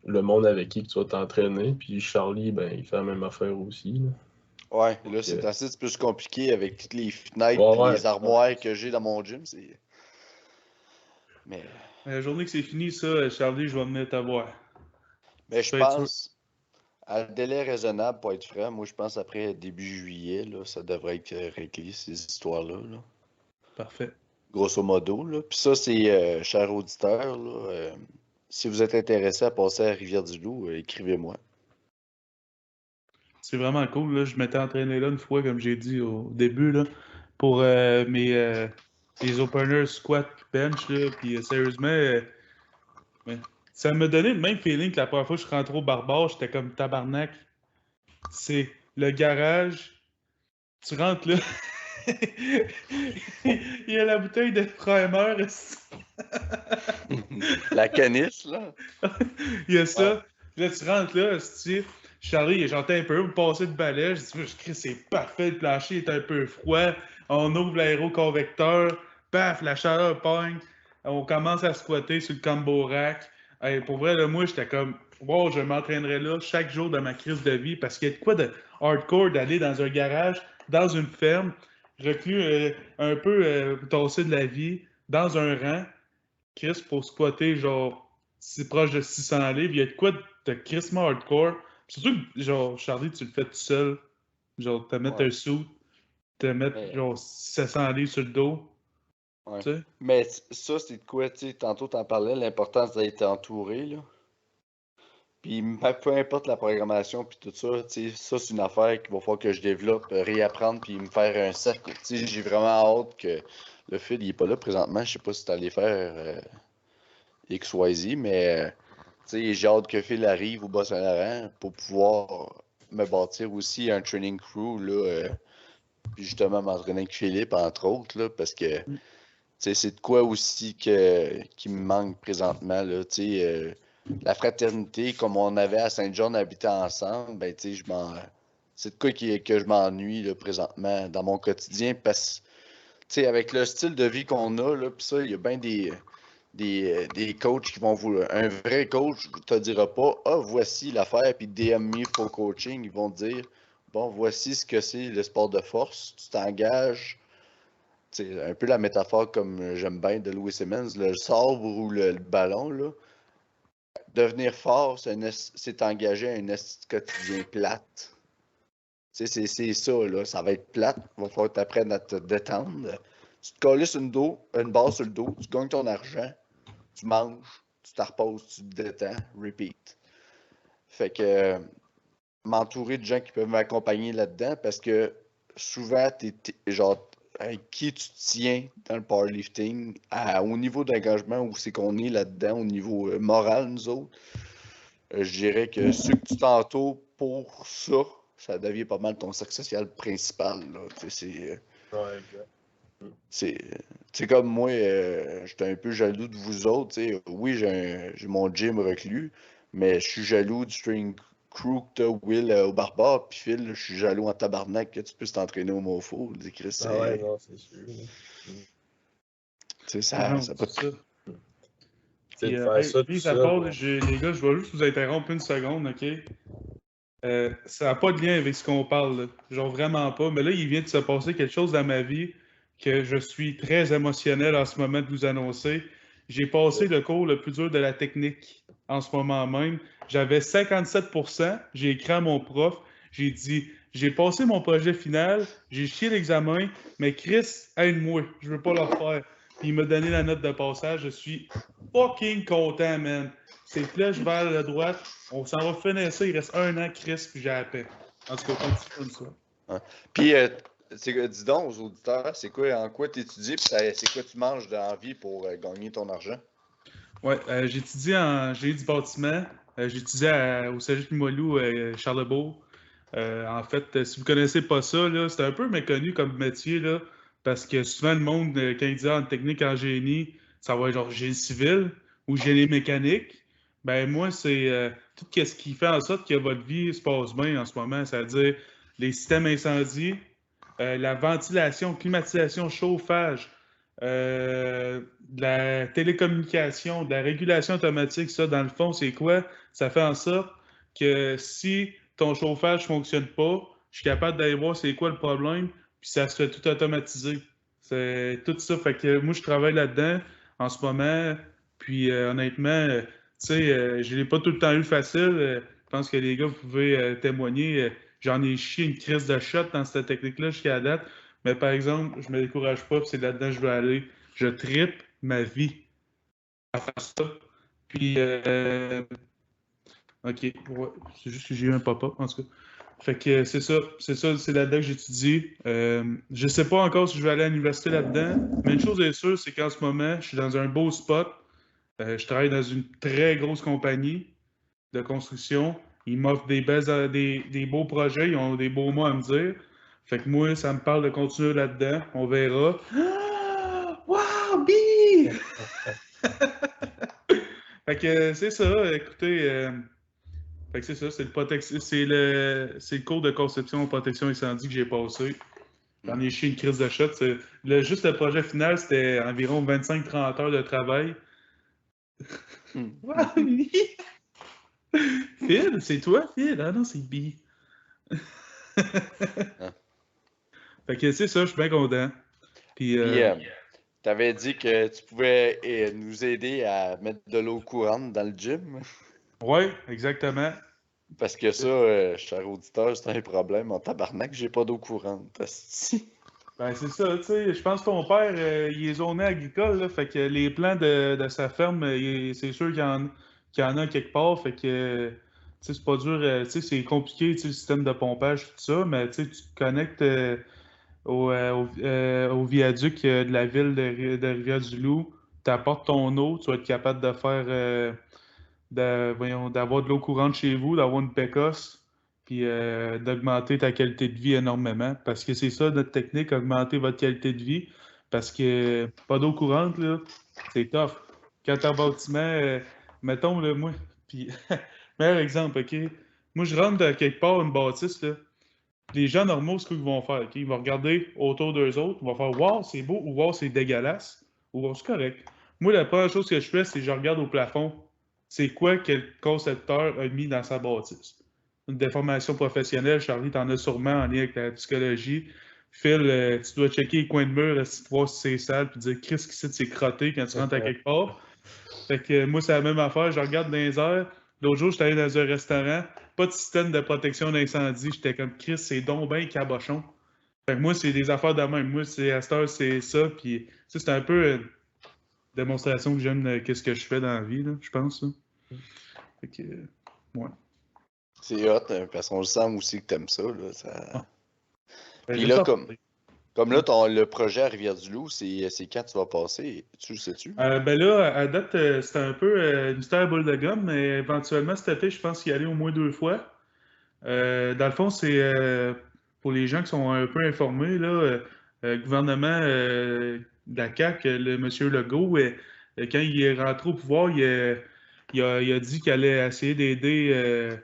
le monde avec qui tu vas t'entraîner. Puis Charlie, ben, il fait la même affaire aussi. Là. Ouais, Donc, là, c'est assez plus compliqué avec toutes les fenêtres et ouais, les armoires que j'ai dans mon gym. Mais, La journée que c'est fini, ça, Charlie, je vais venir te voir. mais Tu je peux être sûr. pense, à un délai raisonnable pour être franc, moi, je pense après début juillet, là, ça devrait être réglé, ces histoires-là. Là. Parfait. Grosso modo. Là. Puis ça, c'est, cher auditeur, là, si vous êtes intéressé à passer à Rivière-du-Loup, écrivez-moi. C'est vraiment cool. Là. Je m'étais entraîné là une fois, comme j'ai dit au début, là, pour les openers squat bench. Là, puis sérieusement, ouais, ça m'a donné le même feeling que la première fois que je suis rentré au barbare. J'étais comme tabarnak. C'est le garage. Tu rentres là. Il y a la bouteille de primer. La canisse, là. Il y a ça. Là, tu rentres là, Charlie, j'entends un peu, vous passez de balai, je dis, c'est parfait, le plancher est un peu froid, on ouvre l'aéroconvecteur, paf, la chaleur pogne, on commence à squatter sur le combo rack. Hey, pour vrai, là, moi, j'étais comme, wow, je m'entraînerai là chaque jour de ma crise de vie, parce qu'il y a de quoi de hardcore d'aller dans un garage, dans une ferme, reclus un peu tassé de la vie, dans un rang, Chris, pour squatter, genre, c'est proche de 600 livres, il y a de quoi de crissement hardcore. Surtout que, genre, Charlie, tu le fais tout seul. Genre, te mettre Ouais. un suit, te mettre, Mais, genre, 700 livres sur le dos. ouais. Tu sais? Mais ça, c'est de quoi, tu sais, tantôt t'en parlais, l'importance d'être entouré, là. Puis peu importe la programmation puis tout ça, tu sais, ça c'est une affaire qu'il va falloir que je développe, réapprendre puis me faire un cercle. Tu sais, j'ai vraiment hâte que le fil il est pas là présentement. Je sais pas si tu allé faire XYZ, mais tu sais, j'ai hâte que Phil arrive au Bas-Saint-Laurent pour pouvoir me bâtir aussi un training crew là, puis justement m'entraîner avec Philippe entre autres là, parce que tu sais, c'est de quoi aussi qui me manque présentement là, tu sais. La fraternité, comme on avait à Saint-John, habité ensemble, ben, tu sais, c'est de quoi que je m'ennuie, là, présentement, dans mon quotidien, parce que, tu sais, avec le style de vie qu'on a, là, pis ça, il y a bien des coachs qui vont vouloir. Un vrai coach ne te dira pas, ah, voici l'affaire, puis DM me for coaching. Ils vont te dire, bon, voici ce que c'est le sport de force. Tu t'engages. C'est un peu la métaphore comme j'aime bien de Louis Simmons, le sabre ou le ballon, là. Devenir fort, c'est engager un quotidien plate. Tu sais, c'est ça, là. Ça va être plate. Il va falloir que tu apprennes à te détendre. Tu te colles une barre sur le dos, tu gagnes ton argent, tu manges, tu te reposes, tu te détends, repeat. Fait que m'entourer de gens qui peuvent m'accompagner là-dedans parce que souvent, genre, avec qui tu tiens dans le powerlifting, au niveau d'engagement où c'est qu'on est là-dedans, au niveau moral, nous autres, je dirais que ceux que tu t'entoures pour ça, ça devient pas mal ton cercle social principal. Là. Ouais, exact. C'est comme moi, j'étais un peu jaloux de vous autres. T'sais. Oui, j'ai mon gym reclus, mais je suis jaloux du string crew que t'as, Will, au barbare. Puis Phil, je suis jaloux en tabarnak que tu puisses t'entraîner au mofo. Ah ouais, non, c'est sûr. Non, Pas c'est ça. C'est Puis, de faire ça tout mis à seul. part, Ouais. les gars, je vais juste vous interrompre une seconde, OK? Ça n'a pas de lien avec ce qu'on parle, là. Genre vraiment pas. Mais là, il vient de se passer quelque chose dans ma vie que je suis très émotionnel en ce moment de vous annoncer. J'ai passé le cours le plus dur de la technique en ce moment même. J'avais 57%. J'ai écrit à mon prof. J'ai dit, j'ai passé mon projet final. J'ai chié l'examen. Mais Chris, aide-moi. Je veux pas le refaire. Puis il m'a donné la note de passage. Je suis fucking content, man. C'est flèche vers la droite. On s'en va finir ça. Il reste un an, Chris, puis j'ai la paix. En tout cas, continue comme ça. Ouais. Puis, dis donc aux auditeurs, c'est quoi, en quoi tu étudies, puis c'est quoi tu manges dans la vie pour gagner ton argent? Ouais, j'étudie en génie du bâtiment. J'étudiais au Cégep Limoilou, Charlebourg. En fait, si vous ne connaissez pas ça, là, c'est un peu méconnu comme métier, là, parce que souvent le monde, quand il dit en technique, en génie, ça va être genre génie civil ou génie mécanique. Ben moi, c'est tout ce qui fait en sorte que votre vie se passe bien en ce moment, c'est-à-dire les systèmes incendies, la ventilation, climatisation, chauffage, de la télécommunication, de la régulation automatique, ça, dans le fond, c'est quoi? Ça fait en sorte que si ton chauffage ne fonctionne pas, je suis capable d'aller voir c'est quoi le problème, puis ça se fait tout automatiser. C'est tout ça. Fait que moi, je travaille là-dedans en ce moment, puis honnêtement, tu sais, je l'ai pas tout le temps eu facile. Je pense que les gars, vous pouvez témoigner. J'en ai chié une crise de shot dans cette technique-là jusqu'à la date. Mais par exemple, je me décourage pas, puis c'est là-dedans que je veux aller. Je trippe ma vie à faire ça. Puis, OK, ouais, c'est juste que j'ai eu un pop-up, en tout cas. Fait que c'est ça, c'est là-dedans que j'étudie. Je sais pas encore si je vais aller à l'université là-dedans, mais une chose est sûre, c'est qu'en ce moment, je suis dans un beau spot. Je travaille dans une très grosse compagnie de construction. Ils m'offrent des beaux projets, ils ont des beaux mots à me dire. Fait que moi, ça me parle de continuer là-dedans. On verra. Ah! Wow, B! Fait que c'est ça, écoutez. Fait que c'est ça, c'est le cours de conception en protection incendie que j'ai passé. J'en ai chié une crise de shot. Juste le projet final, c'était environ 25-30 heures de travail. Wow, oui! Phil, c'est toi, Phil? Ah non, c'est B. Fait que c'est ça, je suis bien content. Puis, tu avais dit que tu pouvais nous aider à mettre de l'eau courante dans le gym. ouais, exactement. Parce que ça, cher auditeur, c'est un problème en tabarnak, j'ai pas d'eau courante. Asti. Ben, c'est ça, tu sais. Je pense que ton père, il est zoné agricole, là, fait que les plans de sa ferme, c'est sûr qu'il y en a quelque part. Fait que, tu sais, c'est pas dur, tu sais, c'est compliqué, tu sais, le système de pompage, tout ça, mais tu sais, tu te connectes au viaduc de la ville de Rivière-du-Loup, tu apportes ton eau, tu vas être capable de faire, d'avoir de l'eau courante chez vous, d'avoir une pécosse, puis d'augmenter ta qualité de vie énormément. Parce que c'est ça notre technique, augmenter votre qualité de vie. Parce que pas d'eau courante, là, c'est tough. Quand t'as un bâtiment, mettons, là, moi, puis, meilleur exemple, OK? Moi, je rentre de quelque part une bâtisse, là. Les gens normaux, ce qu'ils vont faire, OK? Ils vont regarder autour d'eux autres, ils vont faire Wow, c'est beau, ou Wow, c'est dégueulasse, ou Wow, c'est correct. Moi, la première chose que je fais, c'est que je regarde au plafond. C'est quoi que le concepteur a mis dans sa bâtisse? Une déformation professionnelle, Charlie, t'en as sûrement en lien avec la psychologie. Phil, tu dois checker les coins de mur, voir si c'est sale, puis dire Chris, qui c'est crotté quand tu rentres à quelque part. Fait que moi, c'est la même affaire. Je regarde dans les airs. L'autre jour, j'étais allé dans un restaurant. Pas de système de protection d'incendie. J'étais comme Chris, c'est donc bien cabochon. Fait que moi, c'est des affaires de même. Moi, c'est à cette heure, c'est ça. Puis, c'est un peu une démonstration que j'aime qu'est-ce que je fais dans la vie, là, je pense. Là. Fait que, ouais. C'est hot, hein, parce qu'on le sent aussi que t'aimes ça. Là, ça... Ah. Ben, puis là, comme là, le projet à Rivière-du-Loup, c'est quand tu vas passer? Tu le sais-tu? Ben là, à date, c'était un peu une mystère boule de gomme, mais éventuellement, cet été, je pense y aller au moins 2 fois. Dans le fond, c'est pour les gens qui sont un peu informés, là, le gouvernement de la CAQ, le monsieur Legault, quand il est rentré au pouvoir, il a dit qu'il allait essayer d'aider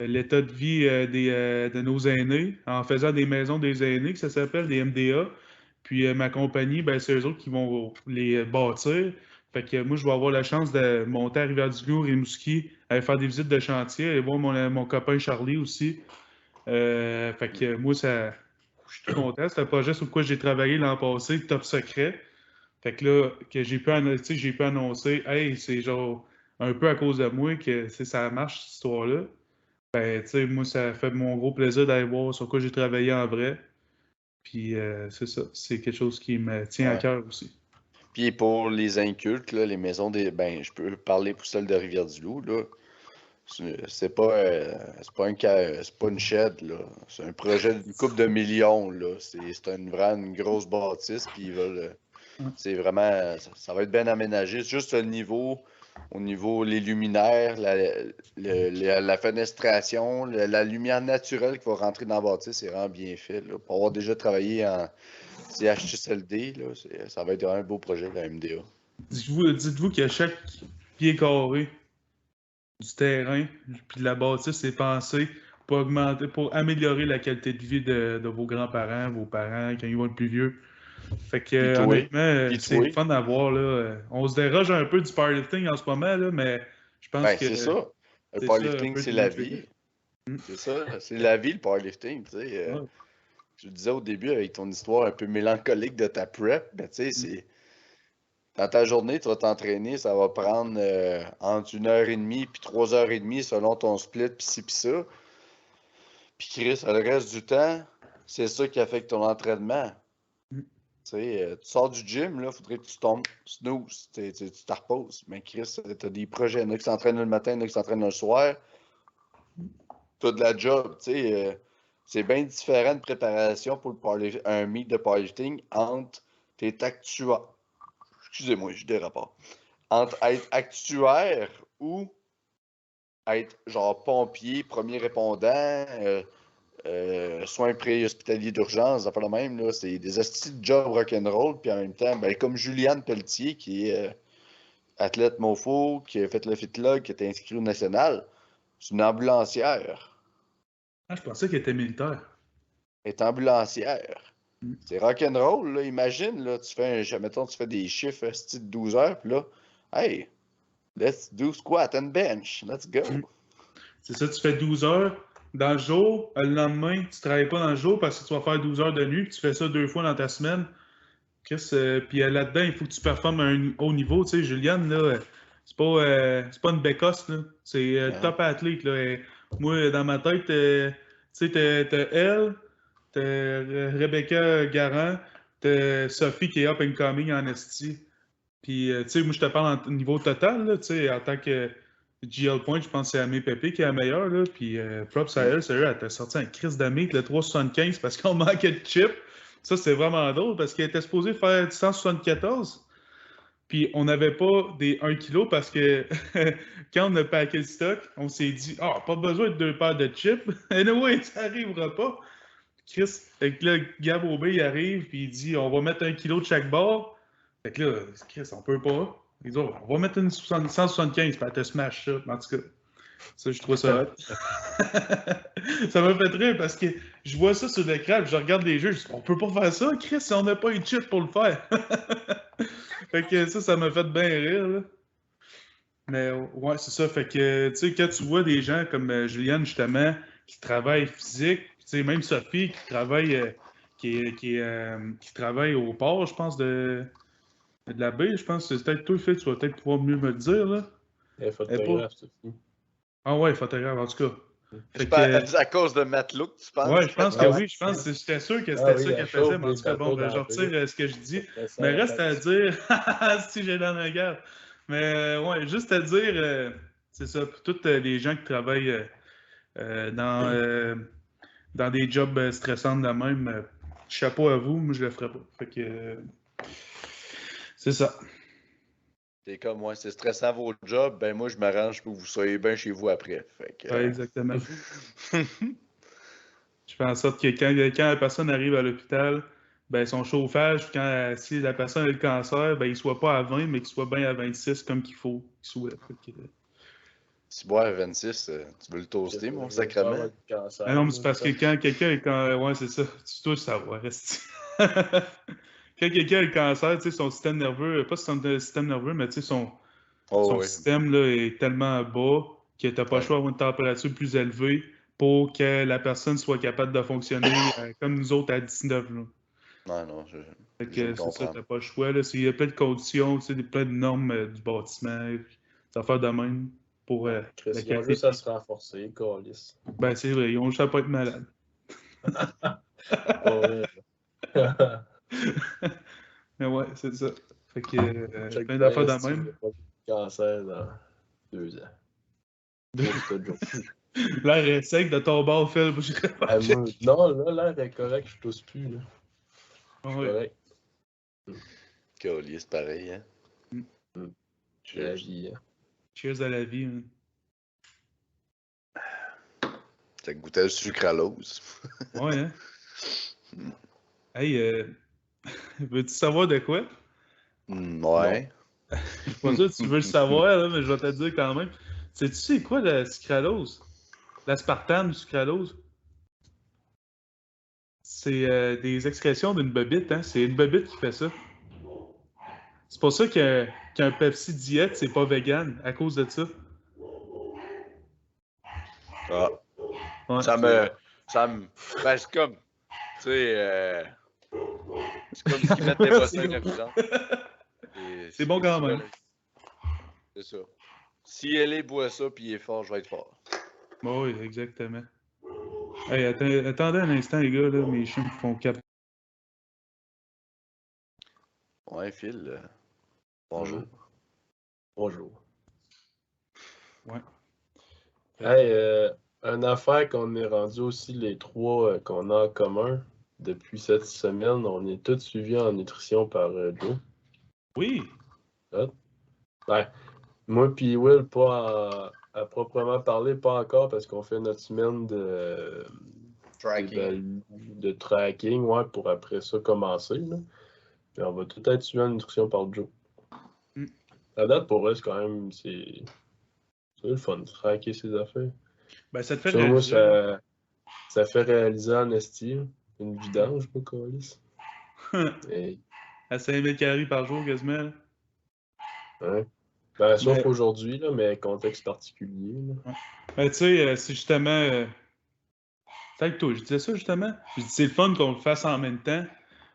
l'état de vie de nos aînés en faisant des maisons des aînés, que ça s'appelle, des MDA. Puis ma compagnie, ben, c'est eux autres qui vont les bâtir. Fait que moi, je vais avoir la chance de monter à Rivière-du-Loup, Rimouski, aller faire des visites de chantier, aller voir mon copain Charlie aussi. Fait que moi, je suis tout content. C'est un projet sur lequel j'ai travaillé l'an passé, top secret. Fait que là, que j'ai pu annoncer, hey, c'est genre un peu à cause de moi que ça marche, cette histoire-là. Ben, tu sais, moi, ça fait mon gros plaisir d'aller voir sur quoi j'ai travaillé en vrai. Puis, c'est ça. C'est quelque chose qui me tient à cœur aussi. Puis pour les incultes, là, les maisons des. Ben, je peux parler pour celle de Rivière-du-Loup, là. C'est pas une shed, là. C'est un projet d'une couple de millions, là. C'est vraiment une grosse bâtisse, puis ils veulent. C'est vraiment. Ça va être bien aménagé. C'est juste le niveau au niveau les luminaires, la fenestration, la lumière naturelle qui va rentrer dans la bâtisse, c'est vraiment bien fait. Là. Pour avoir déjà travaillé en CHSLD, là, ça va être un beau projet, la MDA. Dites-vous qu'à chaque pied carré du terrain puis de la bâtisse, c'est pensé pour améliorer la qualité de vie de vos grands-parents, vos parents, quand ils vont être plus vieux. Fait que, honnêtement, c'est le fun à voir, là. On se déroge un peu du powerlifting en ce moment, là, mais je pense que c'est ça. Le powerlifting, c'est la vie. C'est ça. C'est la vie, le powerlifting, tu sais. Ouais. Je le disais au début avec ton histoire un peu mélancolique de ta prep, mais tu sais, c'est. Dans ta journée, tu vas t'entraîner, ça va prendre entre 1h30 puis 3h30 selon ton split, puis ci, puis ça. Puis Chris, le reste du temps, c'est ça qui affecte ton entraînement. Tu sais, tu sors du gym, là, faudrait que tu tombes, snooze, tu te reposes. Mais Chris, t'as des projets, il y en a qui s'entraînent le matin, il y en a qui s'entraînent le soir. T'as de la job, tu sais. C'est bien différent de préparation pour un meet de powerlifting entre tes actuaires. Excusez-moi, je dérape. Entre être actuaire ou être genre pompier, premier répondant, soins pré-hospitaliers d'urgence, ça fait le même, là. C'est des hosties de job rock'n'roll, puis en même temps, ben, comme Juliane Pelletier, qui est athlète MOFO, qui a fait le FitLog, qui est inscrit au national, c'est une ambulancière. Ah, je pensais qu'elle était militaire. Elle est ambulancière. C'est rock'n'roll, là. Imagine, là, mettons, tu fais des chiffres de 12 heures, puis là, hey, let's do squat and bench, let's go. C'est ça, tu fais 12 heures dans le jour, le lendemain, tu travailles pas dans le jour parce que tu vas faire 12 heures de nuit, puis tu fais ça 2 fois dans ta semaine. Chris, puis là-dedans, il faut que tu performes à un haut niveau. Tu sais, Juliane, là, c'est pas une bécosse, là. C'est top athlète, là. Moi, dans ma tête, tu sais, t'as elle, t'as Rebecca Garant, t'as Sophie qui est up and coming en esti. Puis, tu sais, moi, je te parle en niveau total, là, tu sais, en tant que GL Point, je pense que c'est Amé Pépé qui est la meilleure, là. Puis, props à elle, sérieux, elle t'a sorti un Chris d'Amé, le 3,75 parce qu'on manquait de chip. Ça, c'est vraiment drôle parce qu'elle était supposée faire du 174. Puis, on n'avait pas des 1 kg parce que quand on a packé le stock, on s'est dit, ah, pas besoin de 2 paires de chips. Anyway, ça n'arrivera pas. Chris, fait que là, Gab Aubé, il arrive, puis il dit, on va mettre 1 kg de chaque bord. Fait que là, Chris, on peut pas. Il dit, on va mettre une 175, puis elle te smash ça. En tout cas, ça, je trouve ça hot. Ça m'a fait rire parce que je vois ça sur l'écran, je regarde les jeux, je dis, on peut pas faire ça, Chris, si on n'a pas une chip pour le faire. Fait que ça m'a fait bien rire, là. Mais ouais, c'est ça. Fait que, tu sais, quand tu vois des gens comme Juliane, justement, qui travaillent physique, tu sais, même Sophie, qui travaille, qui travaille au port, je pense, de la baie, je pense que c'est peut-être toi, Phil, tu vas peut-être pouvoir mieux me le dire, là. Elle est photographe, Sophie. Ah ouais, photographe, en tout cas. À cause de Matlook, tu penses? Ouais, je pense que oui, j'étais sûr que c'était ça qu'elle faisait, mais en tout cas, bon, ben, je retire ce que je dis. Mais reste à dire, si j'ai dans la garde. Mais ouais, juste à dire, c'est ça, pour tous les gens qui travaillent dans des jobs stressants de même, chapeau à vous, moi je le ferais pas. Fait que c'est ça. C'est comme moi, c'est stressant vos jobs, ben moi je m'arrange pour que vous soyez bien chez vous après. Fait que, ouais, exactement. Je fais en sorte que quand la personne arrive à l'hôpital, ben son chauffage, si la personne a le cancer, ben il soit pas à 20, mais qu'il soit bien à 26 comme qu'il faut qu'il soit. Si boire à 26, tu veux le toaster, mon sacrement? Ah non, mais c'est parce que quand quelqu'un est ouais, c'est ça. Tu dois le savoir, reste. Quand quelqu'un a le cancer, tu sais, son système nerveux, pas son système nerveux, mais tu sais, son système là, est tellement bas que tu n'as pas le choix d'avoir une température plus élevée pour que la personne soit capable de fonctionner comme nous autres à 19. Là. Non, Fait que c'est ça, t'as pas le choix. Là. Il y a plein de conditions, plein de normes du bâtiment, ça fait de même pour Chris, ils ont juste à se renforcer, câlisse. Ben c'est vrai, ils ont juste à pas être malades. Mais ouais, c'est ça. Fait que plein d'affaires de même. Pas de cancer dans 2 ans. L'air est sec de ton bord, Phil. Non, là, l'air est correct, je tousse plus. Là. Je suis correct. Câlisse, c'est pareil, hein? C'est la vie, hein? Cheers à la vie. Hein. Ça goûtait le sucralose. Ouais, hein? Hey, veux-tu savoir de quoi? Ouais. Je suis pas sûr que tu veux le savoir, là, mais je vais te le dire quand même. Sais-tu c'est quoi la sucralose? L'aspartame, sucralose? C'est des excrétions d'une bebite, hein? C'est une bebite qui fait ça. C'est pour ça qu'un Pepsi Diet, c'est pas vegan, à cause de ça. Ah. Ouais. Ça me. Ben, c'est comme. Tu sais. C'est comme ce qu'ils mettent des boissons énergisantes. C'est bon quand même. C'est ça. Si elle boit ça puis il est fort, je vais être fort. Bon, oui, exactement. Hey, attendez un instant, les gars, là, mes chiens me font cap. Ouais, Phil. Bonjour. Bonjour. Ouais. Hey, une affaire qu'on est rendu aussi les trois qu'on a en commun depuis cette semaine, on est tous suivis en nutrition par Joe. Oui. Ouais. Moi puis Will, pas à proprement parler, pas encore parce qu'on fait notre semaine de tracking, ouais, pour après ça commencer. Là. Puis on va tout être suivi en nutrition par Joe. La date pour eux, c'est quand même c'est le fun de tracker ses affaires. Ben, ça te fait Ça, moi, réaliser. ça fait réaliser en esti, une vidange, pas câlisse. Et, À 5000 calories par jour, quasiment. Là. ouais. Ben, sauf Mais, aujourd'hui, là, mais contexte particulier. Là. ben, tu sais, c'est justement. C'est que toi, je disais ça justement. Je dis c'est le fun qu'on le fasse en même temps.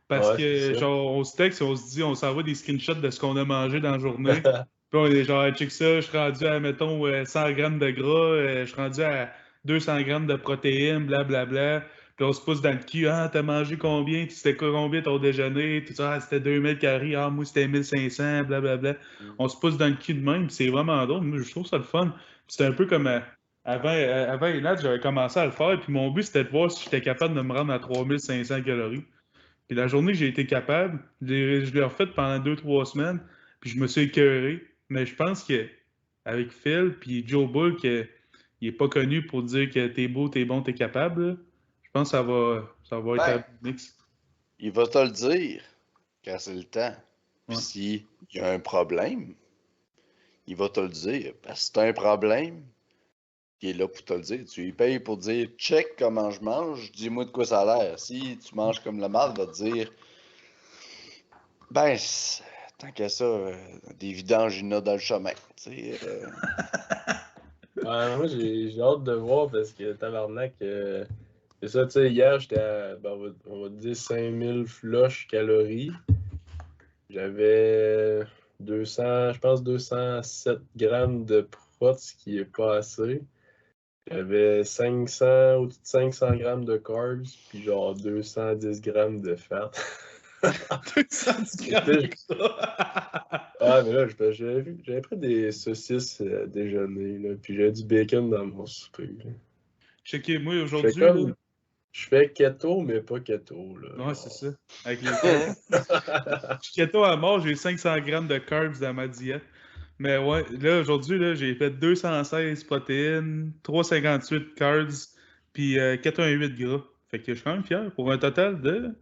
Parce Ouais, c'est que, ça. genre, on se texte et on se dit, on s'envoie des screenshots de ce qu'on a mangé dans la journée. Puis on est genre, check ça, je suis rendu à, mettons, 100 grammes de gras, je suis rendu à 200 grammes de protéines, blablabla. Puis on se pousse dans le cul, ah, t'as mangé combien? C'était combien ton déjeuner? Tout ça, ah, c'était 2000 calories, ah, moi c'était 1500, blablabla. On se pousse dans le cul de même, puis c'est vraiment drôle. Moi, je trouve ça le fun. Puis c'est un peu comme avant Enad, j'avais commencé à le faire, puis mon but c'était de voir si j'étais capable de me rendre à 3500 calories. Puis la journée que j'ai été capable, je l'ai refait pendant 2-3 semaines, puis je me suis écœuré. Mais je pense que avec Phil puis Joe Bull, il est pas connu pour dire que t'es beau, t'es bon, t'es capable. Là. Je pense que ça va être un Ben, mix. il va te le dire quand c'est le temps. Puis Ouais. s'il y a un problème, il va te le dire. Parce que si t'as un problème, il est là pour te le dire. Tu lui payes pour dire check comment je mange, dis-moi de quoi ça a l'air. Si tu manges comme le mal, il va te dire ben, tant qu'à ça, des vidanges, il y en a dans le chemin. Tu sais, Ouais, moi, j'ai hâte de voir parce que tabarnak, c'est ça, tu sais, hier, j'étais à, ben, on va dire 5000 flush calories. J'avais 200, je pense 207 grammes de prot, ce qui est pas assez. J'avais 500, au-dessus de 500 grammes de carbs, puis genre 210 grammes de fat. 210 grammes de gras. Ah, mais là, j'avais pris des saucisses à déjeuner, là, puis j'avais du bacon dans mon souper. Là. Checké, moi Je fais aujourd'hui, là. comme, je fais keto, mais pas keto, là. Ouais, genre. c'est ça. Avec les carbs. Je suis keto à mort, j'ai 500 grammes de carbs dans ma diète. Mais ouais, là, aujourd'hui, là, j'ai fait 216 protéines, 358 carbs, puis 88 gras. Fait que je suis quand même fier pour un total de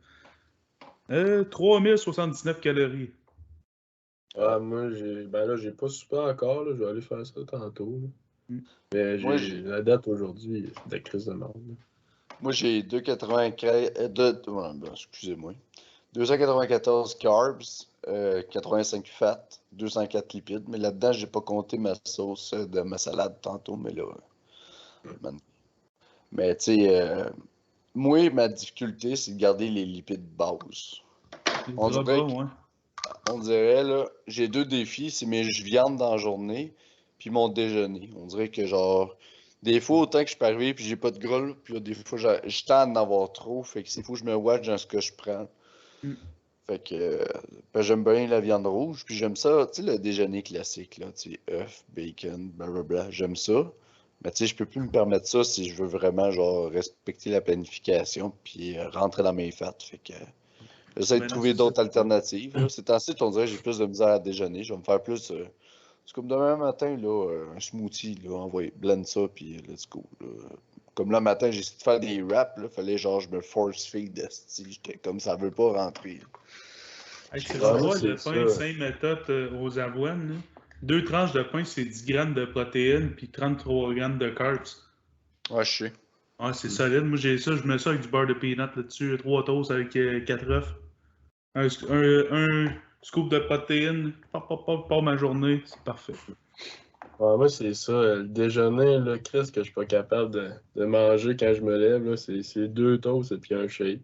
3079 calories. Ah, moi, ben là, j'ai pas soupé encore, là. Je vais aller faire ça tantôt. Là. Mm. Mais Moi, la date aujourd'hui, c'est de la crise de merde. moi, j'ai 294 carbs, 85 fat, 204 lipides. Mais là-dedans, j'ai pas compté ma sauce de ma salade tantôt, mais là. Mais tu sais, moi, ma difficulté, c'est de garder les lipides base. Les On gras dirait, bas, ouais. on dirait, là, j'ai deux défis, c'est mes viandes dans la journée, puis mon déjeuner. On dirait que, genre, des fois, autant que je peux arriver, puis j'ai pas de gras, là, puis là, des fois, je tente d'en avoir trop, fait que c'est fou, je me watch dans ce que je prends. Mm. Fait que, ben, j'aime bien la viande rouge, puis j'aime ça, tu sais, le déjeuner classique, là, tu sais, œufs, bacon, blablabla, j'aime ça. Mais tu sais, je peux plus me permettre ça si je veux vraiment, genre, respecter la planification, puis rentrer dans mes fats, fait que... J'essaie de Ben non, trouver c'est ça. d'autres alternatives. Là. Ces temps-ci, on dirait que j'ai plus de misère à déjeuner. Je vais me faire plus C'est comme demain matin, là, un smoothie, là, envoyé, blend ça, puis let's go. Là. Comme là, matin, j'ai essayé de faire des wraps, là, fallait genre, je me force feed de style, j'étais comme ça veut pas rentrer. Hey, tu Ouais, moi, vois, c'est le pain ça. 5 méthodes aux avoines, là. 2 tranches de pain, c'est 10 grammes de protéines puis 33 grammes de carbs. Ouais, je sais. Ouais, c'est solide. Moi, j'ai ça, je mets ça avec du beurre de peanut là-dessus, 3 toasts avec 4 œufs. Un scoop de protéines, pas ma journée, c'est parfait. Ouais, moi, c'est ça. Le déjeuner, là, Chris, que je suis pas capable de manger quand je me lève, là, c'est 2 toasts et puis un shake.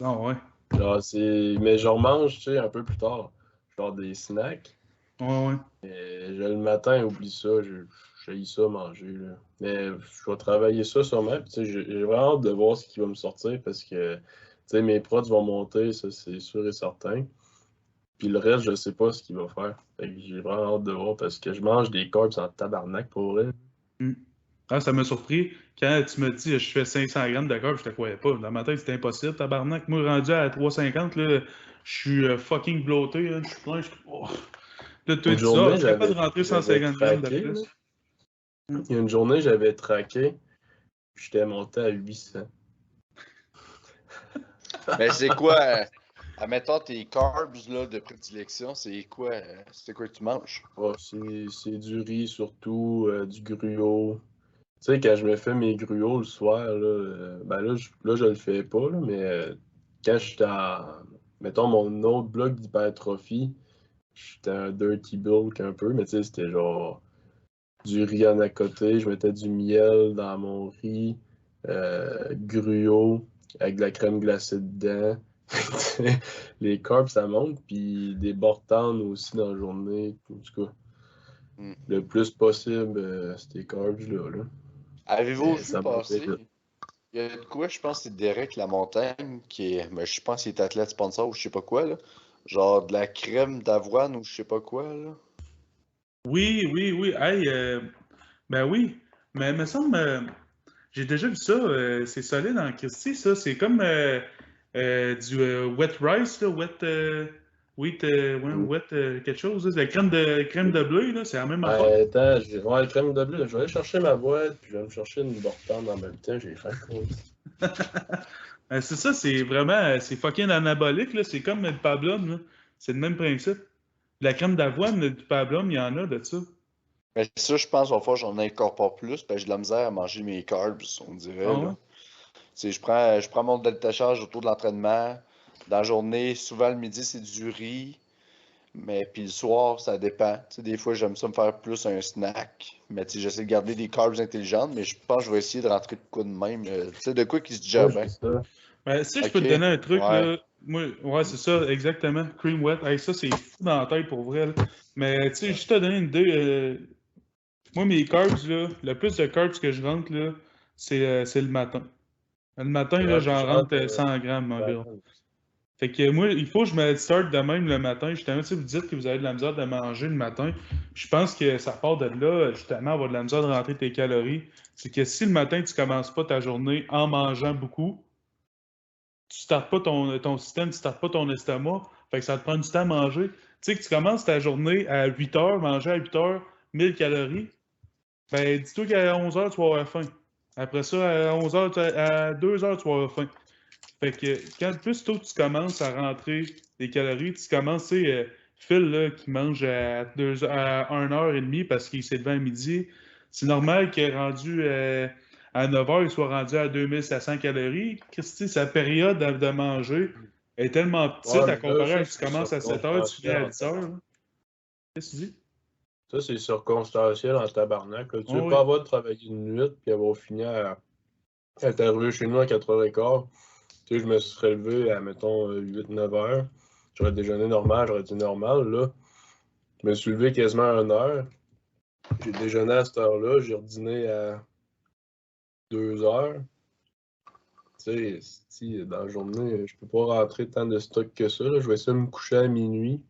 Ah ouais. Genre, c'est. Mais je remange, tu sais, un peu plus tard. Genre des snacks. Ouais, ouais. Le matin, oublie ça, j'ai ça manger, là. Mais je vais travailler ça sûrement. Puis, tu sais, j'ai vraiment hâte de voir ce qui va me sortir parce que, tu sais, mes prods vont monter, ça, c'est sûr et certain. Puis le reste, je sais pas ce qu'il va faire. Fait que j'ai vraiment hâte de voir parce que je mange des carbs en tabarnak pour vrai. Ah, ça m'a surpris. Quand tu me dis je fais 500 grammes de carbs, je te croyais pas. Dans ma tête, c'était impossible, tabarnak. Moi, rendu à 350, là, je suis fucking bloaté. Là, je suis plein. Oh. Là, toi, Une tu dis, ah, journée, tu es capable de j'avais rentrer j'avais 150 grammes de traqué, là. plus. Il y a une journée, j'avais traqué, puis j'étais monté à 800. Mais c'est quoi, admettons tes carbs là, de prédilection, c'est quoi que tu manges? Oh, c'est du riz surtout, du gruau. Tu sais, quand je me fais mes gruaux le soir, là, ben là, je le fais pas, là, mais quand j'étais en, mettons, mon autre bloc d'hypertrophie, j'étais un dirty bulk un peu, mais tu sais, c'était genre du riz à côté, je mettais du miel dans mon riz, gruau, avec de la crème glacée dedans. Les carbs, ça monte, puis des bortanes aussi dans la journée, en tout cas. Hmm. Le plus possible, ces carbs-là. Là. Avez-vous Mais vu ça montait passer? vite. Il y a de quoi, je pense que c'est Derek Lamontagne, qui est, je pense qu'il est athlète sponsor ou je sais pas quoi, là. Genre de la crème d'avoine ou je sais pas quoi, là. Oui, oui, oui. Hey, ben oui. Mais il me semble, j'ai déjà vu ça. C'est solide en Christie, ça. C'est comme du wet rice, là, wet quelque chose. Là. La crème de blé, là, c'est la même affaire. Attends, ouais, crème de bleu, je vais aller chercher ma boîte, puis je vais me chercher une bortane en même temps, j'ai faim. C'est ça, c'est vraiment, c'est fucking anabolique, là. C'est comme du pablum, là. C'est le même principe. La crème d'avoine, du pablum, il y en a de ça. Mais ça, je pense, va falloir que j'en incorpore plus, parce que j'ai de la misère à manger mes carbs, on dirait, Ah ouais? là. Tu sais, je prends mon delta charge autour de l'entraînement. Dans la journée, souvent le midi, c'est du riz. Mais puis le soir, ça dépend. Tu sais, des fois, j'aime ça me faire plus un snack. Mais tu sais, j'essaie de garder des carbs intelligentes, mais je pense que je vais essayer de rentrer de quoi de même. Tu sais, de quoi qui se digère Ouais, bien. c'est ça. Ben, si je peux Ok, te donner un truc, ouais. là, moi, ouais, c'est ça, exactement. Cream wet. Hey, ça, c'est fou dans la tête pour vrai, là. Mais, tu sais, juste te donner une idée, moi, mes carbs, là, le plus de carbs que je rentre, là, c'est le matin. Le matin, là, Ouais, puis j'en je rentre rentre 100 grammes environ. bacon. Fait que moi, il faut que je me start de même le matin. Justement, tu sais, vous dites que vous avez de la misère de manger le matin. Je pense que ça part de là, justement, avoir de la misère de rentrer tes calories. C'est que si le matin, tu commences pas ta journée en mangeant beaucoup, tu startes pas ton système, tu startes pas ton estomac. Fait que ça te prend du temps à manger. Tu sais que tu commences ta journée à 8 heures, manger à 8 heures, 1000 calories. Ben, dis-toi qu'à 11 heures, tu vas avoir faim. Après ça, à 11 heures, à 2 heures, tu vas avoir faim. Fait que quand plus tôt tu commences à rentrer des calories, tu commences, tu sais, Phil là, qui mange à 1h30 parce qu'il s'est levé à midi, c'est normal qu'il est rendu à 9h, il soit rendu à 2700 calories. Christy, sa période de manger est tellement petite Ouais, à mais là, comparer ça, à tu c'est commences à 7h, tu finis circonstanciel à en 10h. tabarnak. Là. Qu'est-ce que tu dis? Ça, c'est circonstanciel en tabarnak. Là. Tu veux Oh, pas oui. avoir de travailler une nuit puis avoir fini à être arrivé chez nous à 4h15. Tu sais, je me serais levé à, mettons, 8-9 heures. J'aurais déjeuné normal, j'aurais dit normal. Là, je me suis levé quasiment à 1h. J'ai déjeuné à cette heure-là, j'ai redîné à 2h. Tu sais, si dans la journée, je peux pas rentrer tant de stock que ça. Là. Je vais essayer de me coucher à minuit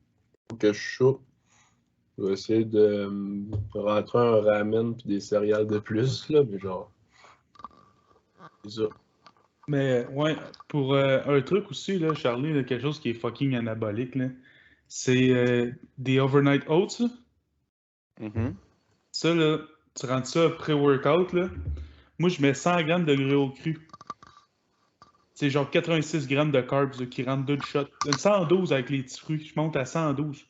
pour que je soupe. Je vais essayer de rentrer un ramen puis des céréales de plus, là, mais genre, c'est ça. Mais ouais, pour un truc aussi, là, Charlie, là, quelque chose qui est fucking anabolique, là, c'est des overnight oats. Là. Mhm. Ça, là, tu rentres ça pré-workout, là. Moi, je mets 100 grammes de gruau cru. C'est genre 86 grammes de carbs là, qui rentrent d'une shot. 112 avec les petits fruits. Je monte à 112.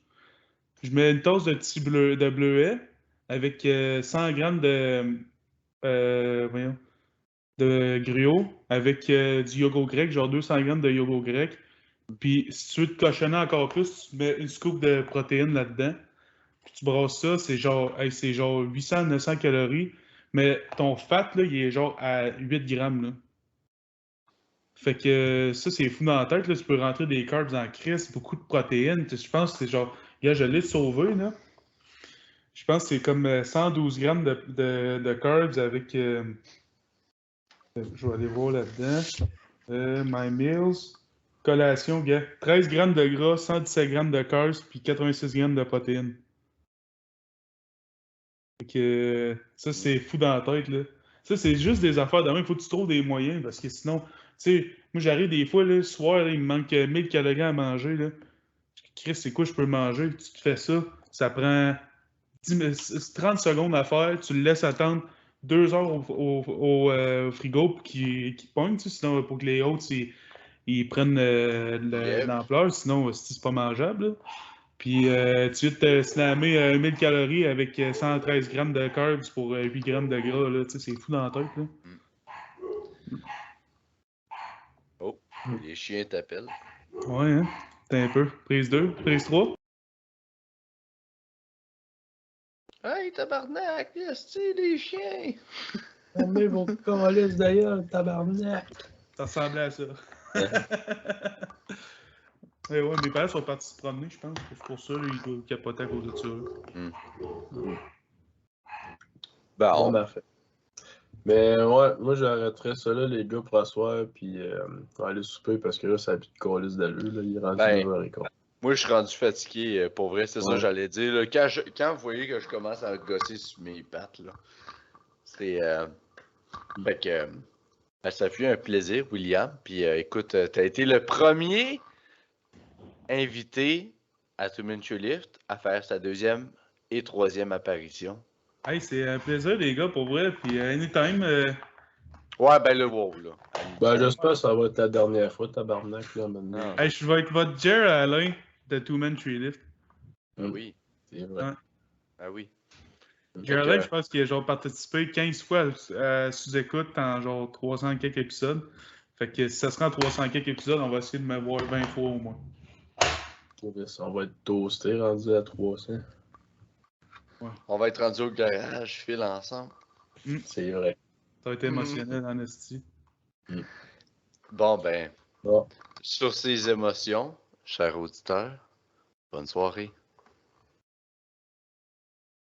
Je mets une tasse de petits de bleuets avec 100 grammes voyons, de gruau avec du yogourt grec, genre 200 grammes de yogourt grec. Puis, si tu veux te cochonner encore plus, tu mets une scoop de protéines là-dedans. Puis tu brasses ça, c'est genre 800-900 calories. Mais ton fat, là, il est genre à 8 grammes, là. Fait que ça, c'est fou dans la tête, là. Tu peux rentrer des carbs dans la crise, beaucoup de protéines. Je pense que c'est genre, regarde, je l'ai sauvé, là. Je pense que c'est comme 112 grammes de carbs avec. Je vais aller voir là-dedans. My Meals. Collation, gars. 13 grammes de gras, 117 grammes de carbs, puis 86 grammes de protéines. Fait que ça, c'est fou dans la tête, là. Ça, c'est juste des affaires de même. Il faut que tu trouves des moyens, parce que sinon, tu sais, moi, j'arrive des fois, là, le soir, là, il me manque 1000 calories à manger, là. Chris, c'est quoi je peux manger? Tu te fais ça, ça prend 30 secondes à faire, tu le laisses attendre 2 heures au frigo pour qu'il pogne, tu sais, sinon, pour que les autres, ils prennent l'ampleur, sinon, c'est pas mangeable, là. Puis tu viens de te slammer 1000 calories avec 113 grammes de carbs pour 8 grammes de gras, là. Tu sais, c'est fou dans la tête, là. Oh, les chiens t'appellent. Ouais, hein? T'es un peu. Prise 2, prise 3. Hey, tabarnak, esti, les chiens! Mais vos calices d'ailleurs, tabarnak! Ça ressemblait à ça. Ouais, mes parents sont partis se promener, je pense. C'est pour ça, là, ils capotaient à cause de ça. Bon, Bon, parfait. Mais ouais, moi j'arrêterais ça là, les gars, pour asseoir, puis on va aller souper parce que là, ça a plus de calice d'allure, là, il est rendu Ben, 9h15. moi, je suis rendu fatigué, pour vrai, c'est ça Ouais. que j'allais dire. Là. Quand vous voyez que je commence à gosser sur mes pattes, là, c'est... fait que... ça fut un plaisir, William. Puis écoute, t'as été le premier invité à Two Minute Lift à faire sa deuxième et troisième apparition. Hey, c'est un plaisir, les gars, pour vrai. Puis anytime. Ouais, ben le wow, là. Ben j'espère que ça va être ta dernière fois, tabarnak, là, maintenant. Hey, je vais être votre Jer Alain de Two Man Tree Lift. Ah oui, C'est vrai. Ouais. ah oui. Jer Alain, je pense qu'il a genre participé 15 fois à sous-écoute en genre 300 quelques épisodes. Fait que si ça sera en 300 quelques épisodes, on va essayer de me voir 20 fois au moins. On va être toasté rendu à 300. On va être rendu au garage, file ensemble. C'est vrai. Ça a été émotionnel en esti. Bon, ben, Bon. sur ces émotions, chers auditeurs, bonne soirée.